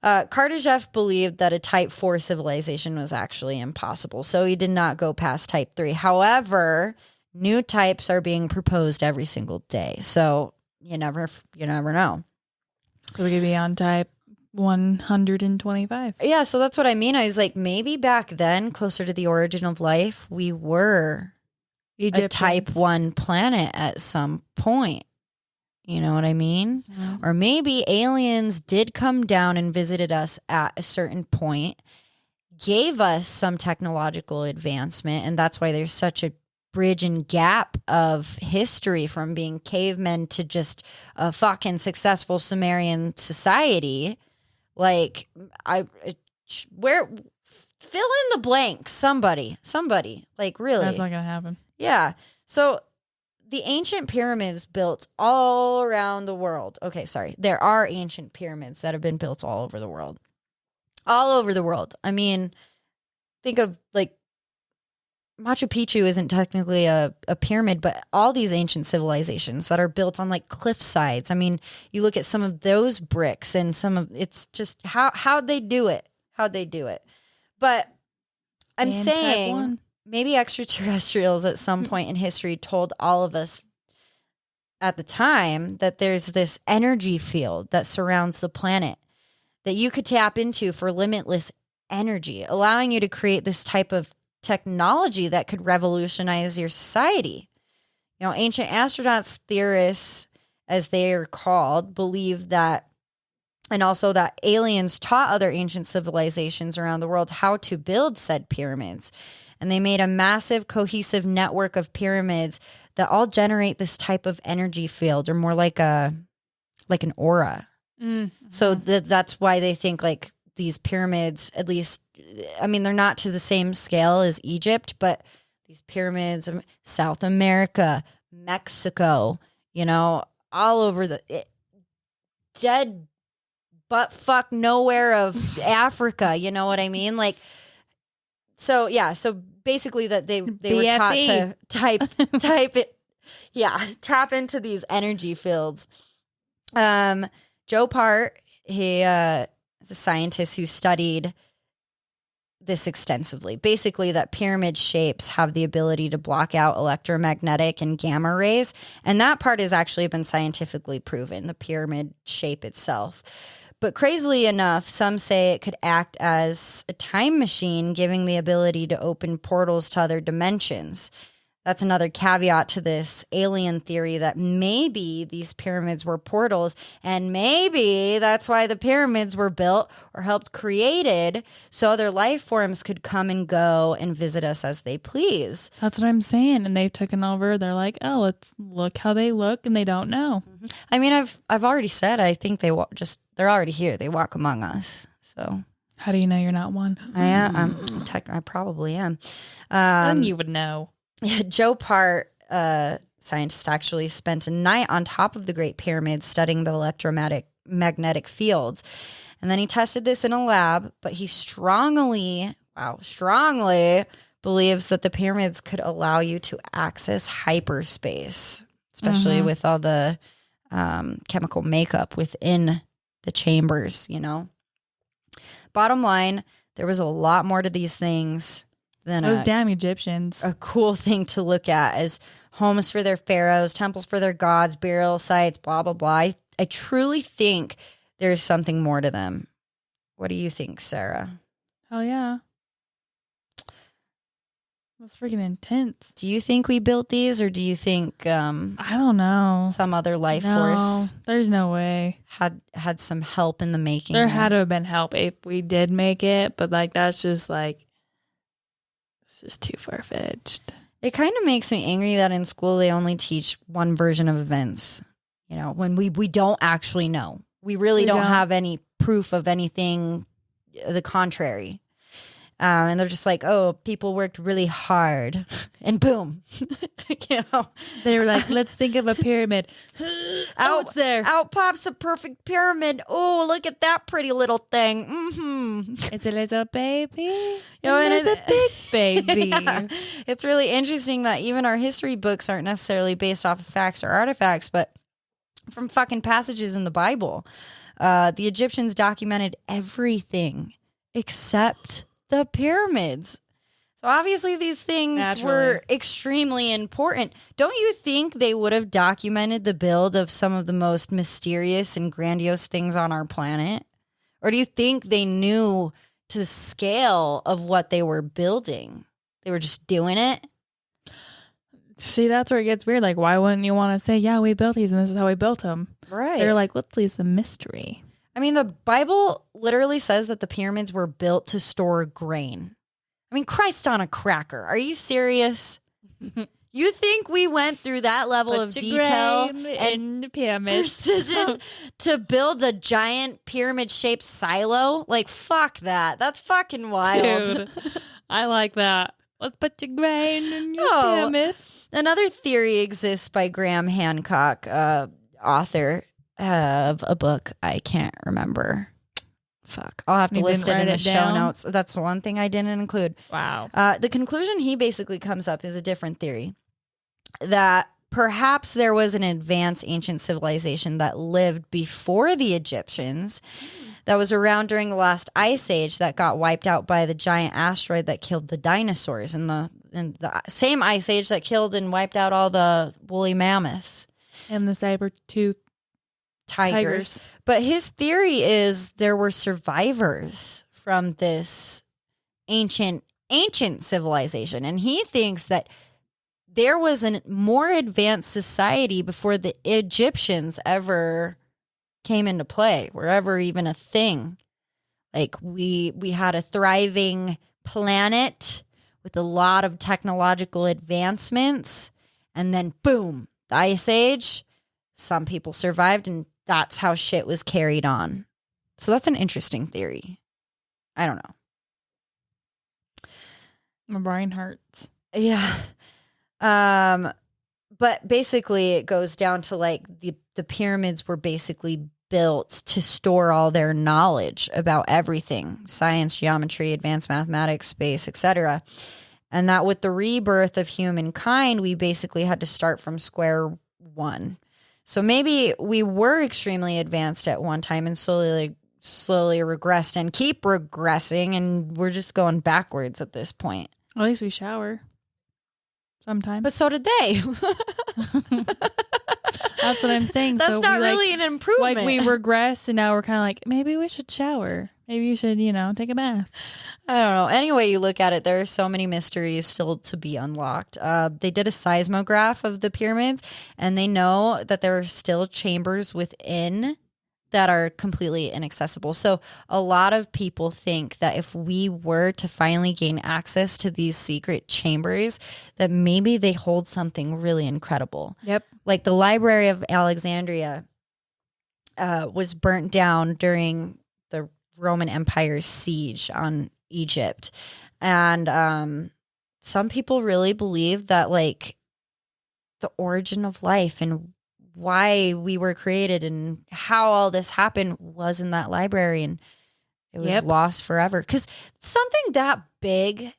Kardashev believed that a type 4 civilization was actually impossible, so he did not go past type 3. However, new types are being proposed every single day, so you never know. So we could be on type 125. Yeah, so that's what I mean. I was like, maybe back then, closer to the origin of life, we were Egyptians. a type 1 planet at some point. You know what I mean? Yeah. Or maybe aliens did come down and visited us at a certain point, gave us some technological advancement, and that's why there's such a bridge and gap of history from being cavemen to just a fucking successful Sumerian society. Like, fill in the blanks, somebody, like, really. That's not going to happen. Yeah. So the ancient pyramids built all around the world. Okay, sorry. There are ancient pyramids that have been built all over the world. All over the world. I mean, think of, like, Machu Picchu isn't technically a pyramid, but all these ancient civilizations that are built on, like, cliff sides. I mean, you look at some of those bricks and it's just how'd they do it? But I'm And type saying 1. maybe extraterrestrials at some point in history told all of us at the time that there's this energy field that surrounds the planet that you could tap into for limitless energy, allowing you to create this type of technology that could revolutionize your society. You know, ancient astronauts, theorists, as they are called, believe that, and also that aliens taught other ancient civilizations around the world how to build said pyramids. And they made a massive cohesive network of pyramids that all generate this type of energy field, or more like an aura. Mm-hmm. So that's why they think, like, these pyramids, at least, I mean, they're not to the same scale as Egypt, but these pyramids, South America, Mexico, you know, all over dead butt fuck nowhere of Africa, you know what I mean? Like, so yeah, so basically that they were taught to type it, tap into these energy fields. Joe Part, he is a scientist who studied this extensively. Basically, that pyramid shapes have the ability to block out electromagnetic and gamma rays, and that part has actually been scientifically proven, the pyramid shape itself. But crazily enough, some say it could act as a time machine, giving the ability to open portals to other dimensions. That's another caveat to this alien theory that maybe these pyramids were portals, and maybe that's why the pyramids were built or helped created, so other life forms could come and go and visit us as they please. That's what I'm saying. And they've taken over. They're like, oh, let's look how they look, and they don't know. I mean, I've already said I think they're already here. They walk among us. So How do you know you're not one? I am. I probably am. Then you would know. Joe Part, scientist, actually spent a night on top of the Great Pyramid studying the electromagnetic fields. And then he tested this in a lab, but he strongly believes that the pyramids could allow you to access hyperspace, especially with all the chemical makeup within the chambers, you know. Bottom line, there was a lot more to these things than those damn Egyptians. A cool thing to look at as homes for their pharaohs, temples for their gods, burial sites, blah, blah, blah. I truly think there's something more to them. What do you think, Sarah? Hell yeah. That's freaking intense. Do you think we built these, or do you think I don't know, some other life force? There's no way. Had some help in the making. There had to have been help if we did make it, but like that's just like it's just too far fetched. It kind of makes me angry that in school they only teach one version of events. You know, when we don't actually know. We really don't have any proof of anything the contrary. And they're just like, oh, people worked really hard and boom, you know, they were like, let's think of a pyramid. Out there. Out pops a perfect pyramid. Oh, look at that pretty little thing. It's a little baby. And it's a big baby. Yeah. It's really interesting that even our history books aren't necessarily based off of facts or artifacts, but from fucking passages in the Bible. The Egyptians documented everything except the pyramids. So obviously these things were extremely important. Don't you think they would have documented the build of some of the most mysterious and grandiose things on our planet? Or do you think they knew to the scale of what they were building? They were just doing it? See, that's where it gets weird. Like, why wouldn't you want to say, yeah, we built these and this is how we built them? Right. They're like, let's leave some mystery. I mean, the Bible literally says that the pyramids were built to store grain. I mean, Christ on a cracker. Are you serious? You think we went through that level of detail and precision to build a giant pyramid-shaped silo? Like, fuck that. That's fucking wild. Dude, I like that. Let's put your grain in your pyramid. Another theory exists by Graham Hancock, author of a book I can't remember. Fuck. I'll have to list it in the show notes. That's the one thing I didn't include. Wow. The conclusion he basically comes up is a different theory. That perhaps there was an advanced ancient civilization that lived before the Egyptians that was around during the last ice age that got wiped out by the giant asteroid that killed the dinosaurs and the same ice age that killed and wiped out all the woolly mammoths. And the saber-toothed tigers. But his theory is there were survivors from this ancient civilization. And he thinks that there was a more advanced society before the Egyptians ever came into play, were ever even a thing. Like we had a thriving planet with a lot of technological advancements. And then boom, the ice age, some people survived and that's how shit was carried on. So that's an interesting theory. I don't know. My brain hurts. Yeah. But basically it goes down to like the pyramids were basically built to store all their knowledge about everything, science, geometry, advanced mathematics, space, etc. And that with the rebirth of humankind, we basically had to start from square one. So maybe we were extremely advanced at one time and slowly regressed and keep regressing, and we're just going backwards at this point. At least we shower sometimes. But so did they. That's what I'm saying. That's so not really an improvement. Like we regress and now we're kind of like, maybe we should shower. Maybe you should, take a bath. I don't know. Any way you look at it, there are so many mysteries still to be unlocked. They did a seismograph of the pyramids, and they know that there are still chambers within that are completely inaccessible. So a lot of people think that if we were to finally gain access to these secret chambers, that maybe they hold something really incredible. Yep. Like the Library of Alexandria was burnt down during Roman Empire's siege on Egypt. And some people really believe that like the origin of life and why we were created and how all this happened was in that library, and it was lost forever. Because something that big,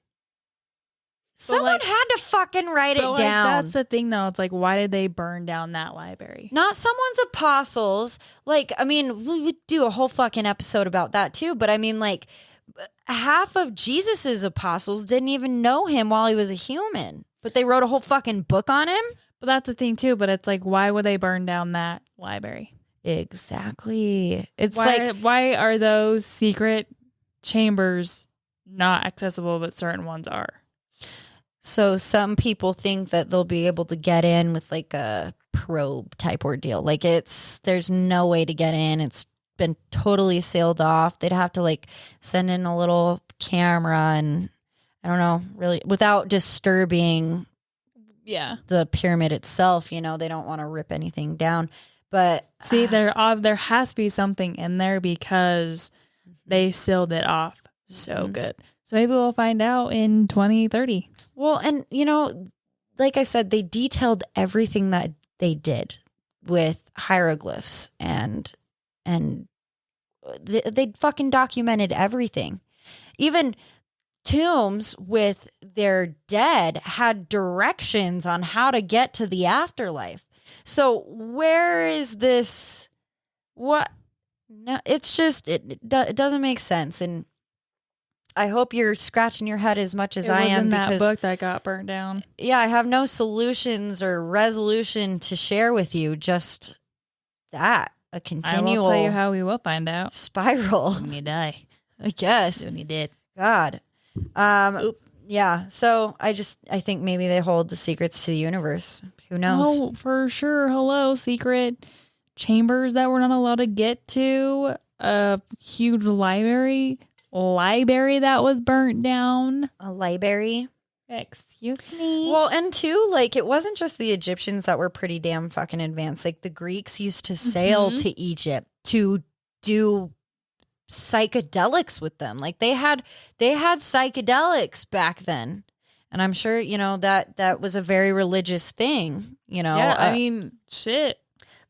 someone had to fucking write it down. That's the thing, though. It's like, why did they burn down that library? Not someone's apostles. Like, I mean, we would do a whole fucking episode about that too. But I mean, like, half of Jesus's apostles didn't even know him while he was a human, but they wrote a whole fucking book on him. But that's the thing too. But it's like, why would they burn down that library? Exactly. It's why are those secret chambers not accessible, but certain ones are? So some people think that they'll be able to get in with like a probe type ordeal. Like there's no way to get in. It's been totally sealed off. They'd have to like send in a little camera and I don't know, really without disturbing the pyramid itself. You know, they don't want to rip anything down. But see, there has to be something in there because they sealed it off so good. So maybe we'll find out in 2030. Well, and you know, like I said, they detailed everything that they did with hieroglyphs and they fucking documented everything. Even tombs with their dead had directions on how to get to the afterlife. So where is this? What? No, it's just it doesn't make sense. And I hope you're scratching your head as much as I am because that book that got burnt down. Yeah, I have no solutions or resolution to share with you. Just that a continual. I will tell you how we will find out. Spiral. When you die, I guess. When you did. God. Yeah. So I think maybe they hold the secrets to the universe. Who knows? Oh, for sure. Hello, secret chambers that we're not allowed to get to. A huge library that was burnt down. A library. Excuse me. Well, and too, like, it wasn't just the Egyptians that were pretty damn fucking advanced. Like, the Greeks used to sail to Egypt to do psychedelics with them. Like, they had psychedelics back then. And I'm sure, you know, that was a very religious thing, you know. Yeah, I mean, shit.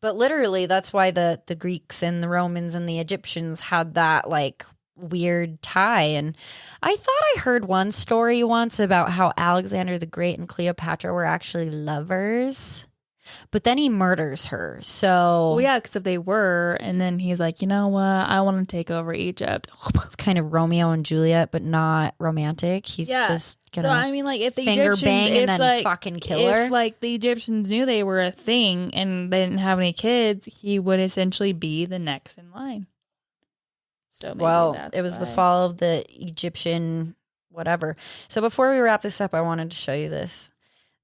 But literally, that's why the Greeks and the Romans and the Egyptians had that, like, weird tie. And I thought I heard one story once about how Alexander the Great and Cleopatra were actually lovers, but then he murders her. So well, yeah, because if they were, and then he's like, you know what, I want to take over Egypt. It's kind of Romeo and Juliet, but not romantic. He's just gonna. So I mean, like, if the finger Egyptians, bang and then like, fucking kill her. If like the Egyptians knew they were a thing and they didn't have any kids, he would essentially be the next in line. So it was the fall of the Egyptian whatever. So before we wrap this up, I wanted to show you this.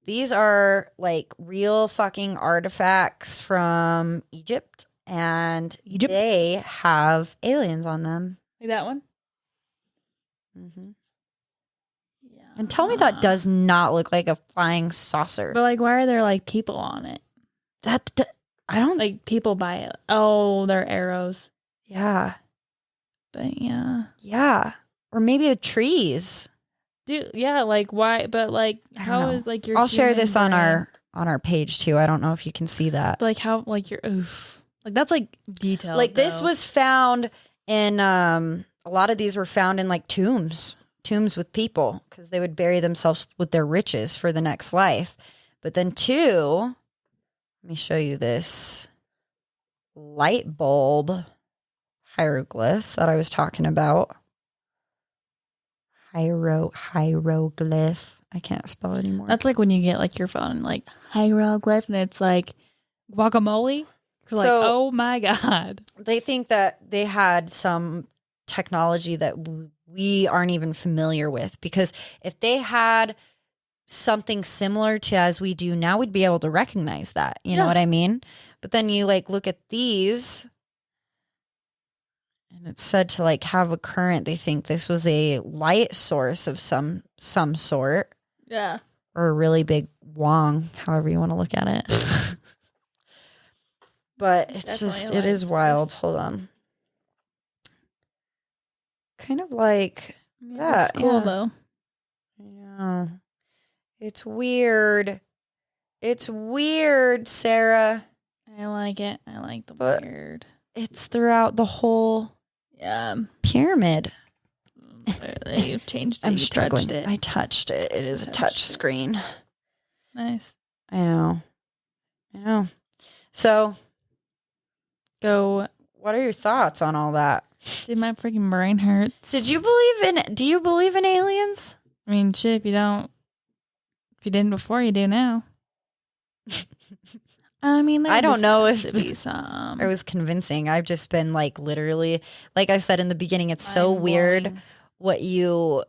These are like real fucking artifacts from Egypt, and they have aliens on them. Like that one? Mm-hmm. Yeah. And tell me that does not look like a flying saucer. But like, why are there like people on it? I don't like people by it. Oh, they're arrows. Yeah. But yeah. Yeah. Or maybe the trees. Dude, yeah, like why? But like, how is like your? I'll share this on our page too. I don't know if you can see that. But like how? Like your oof. Like that's like detailed. Like this was found in a lot of these were found in like tombs with people because they would bury themselves with their riches for the next life. But then let me show you this light bulb hieroglyph that I was talking about. Hieroglyph. I can't spell it anymore. That's like when you get like your phone, like hieroglyph, and it's like guacamole. You're like, oh my God. They think that they had some technology that we aren't even familiar with, because if they had something similar to as we do now, we'd be able to recognize that. You know what I mean? But then you like look at these, and it's said to like have a current. They think this was a light source of some sort. Yeah. Or a really big wong, however you want to look at it. But it's it is wild. Hold on. kind of like that. That's cool, yeah. though. Yeah. It's weird. It's weird, Sarah. I like it. I like the But- weird. It's throughout the whole Yeah. pyramid. You changed it. I'm you struggling. touched it. I touched it. It is a Touched touch it. screen. Nice. I know. So, Go. what are your thoughts on all that? Dude, my freaking brain hurts. Do you believe in aliens? I mean, shit, if you didn't before, you do now. I mean, I don't know if to be some. I was convincing. I've just been like literally, like I said in the beginning, it's so weird Mind-blowing. what you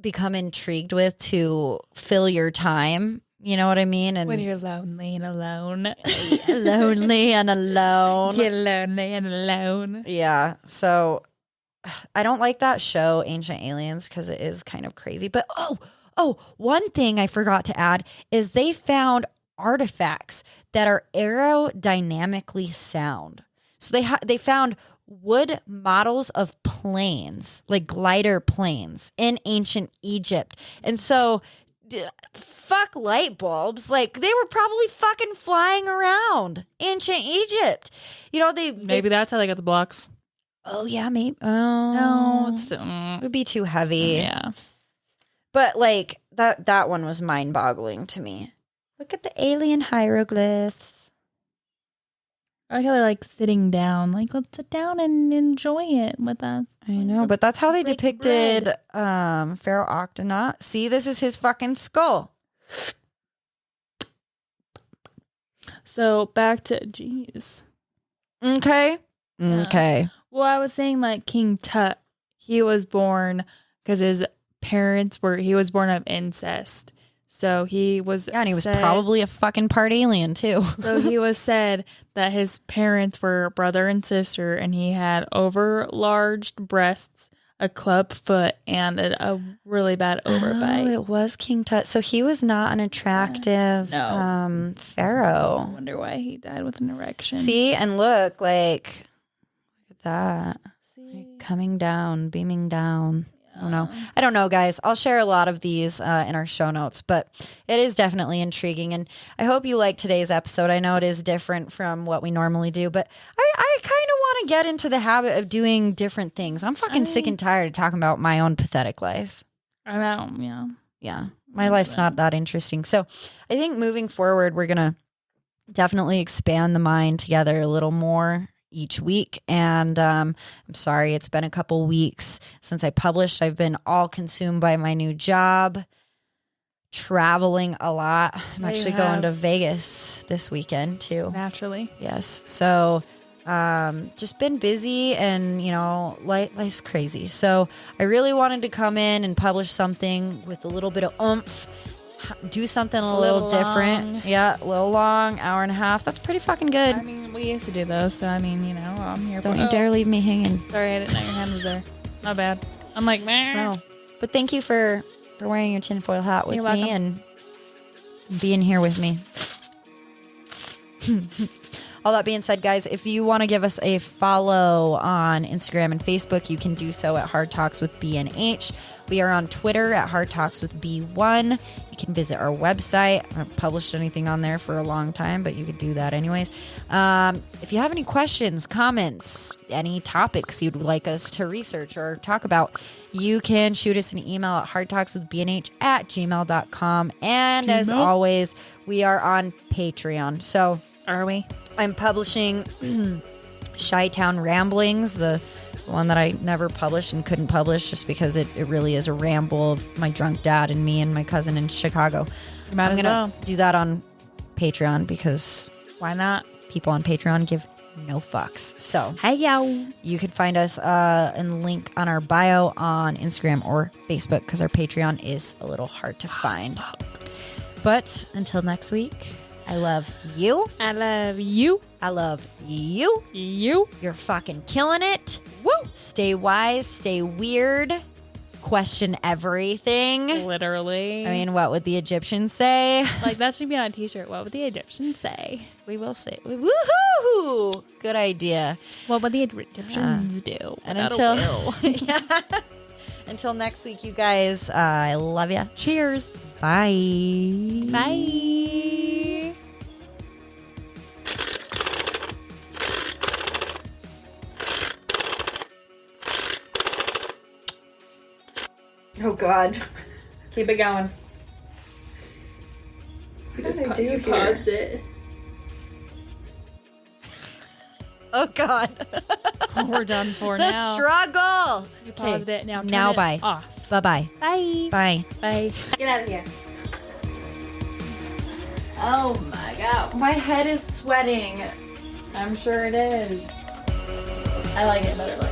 become intrigued with to fill your time. You know what I mean? And When you're lonely and alone. lonely and alone. You're lonely and alone. Yeah. So I don't like that show, Ancient Aliens, because it is kind of crazy. But one thing I forgot to add is they found artifacts that are aerodynamically sound. So they found wood models of planes, like glider planes in ancient Egypt. And so fuck light bulbs. Like they were probably fucking flying around ancient Egypt. You know, Maybe that's how they got the blocks. Oh yeah, maybe. Oh No, it's it would be too heavy. yeah. But like that one was mind-boggling to me. Look at the alien hieroglyphs. I like how they're like sitting down. Like, let's sit down and enjoy it with us. I know, but that's how they Break depicted bread. Pharaoh Octonaut. See, this is his fucking skull. So back to jeez. Okay. Yeah. Okay. Well, I was saying like King Tut, he was born because his parents he was born of incest. So he was Yeah, and he was said- probably a fucking part alien too. So he was said that his parents were brother and sister, and he had overlarge breasts, a club foot, and a really bad overbite. Oh, it was King Tut. So he was not an attractive No. pharaoh. I wonder why he died with an erection. See, and look at that. See? Coming down, beaming down. I don't know, guys. I'll share a lot of these in our show notes, but it is definitely intriguing. And I hope you like today's episode. I know it is different from what we normally do, but I kind of want to get into the habit of doing different things. I'm fucking sick and tired of talking about my own pathetic life. I don't, yeah. Yeah, my life's not that interesting. So I think moving forward, we're going to definitely expand the mind together a little more each week. And I'm sorry, it's been a couple weeks since I published. I've been all consumed by my new job, traveling a lot. I'm Yeah, you actually going have. to Vegas this weekend too. Naturally. Yes. So just been busy and, life's crazy. So I really wanted to come in and publish something with a little bit of oomph, do something a little different. long. Yeah, a little long, hour and a half. That's pretty fucking good. I mean, we used to do those, so I mean, I'm here Don't for you dare leave me hanging. Sorry, I didn't know your hand was there. Not bad. I'm like, meh. No. But thank you for wearing your tinfoil hat with You're me welcome. and being here with me. All that being said, guys, if you want to give us a follow on Instagram and Facebook, you can do so at Hard Talks with BNH. We are on Twitter at Hard Talks with B1. You can visit our website. I haven't published anything on there for a long time, but you could do that anyways. If you have any questions, comments, any topics you'd like us to research or talk about, you can shoot us an email at hardtalkswithbnh@gmail.com. And as always, we are on Patreon. So Are we? I'm publishing Chi-Town Ramblings, the one that I never published and couldn't publish just because it really is a ramble of my drunk dad and me and my cousin in Chicago. You might I'm as gonna well. do that on Patreon because Why not? people on Patreon give no fucks. So Hey, yo. you can find us in the link on our bio on Instagram or Facebook because our Patreon is a little hard to find. But until next week, I love you. I love you. I love you. You. You're fucking killing it. Woo. Stay wise, stay weird, question everything. Literally. I mean, what would the Egyptians say? like that should be on a t-shirt. What would the Egyptians say? We will say, woohoo! Good idea. What would the Egyptians do? And without a until, will? Until next week, you guys. I love you. Cheers. Bye. Bye. Oh, God. Keep it going. You paused it. Oh, God. We're done for The now. struggle. You paused it. Now turn Now it bye. off. Bye-bye. Bye. Bye. Bye. Get out of here. Oh my God. My head is sweating. I'm sure it is. I like it better like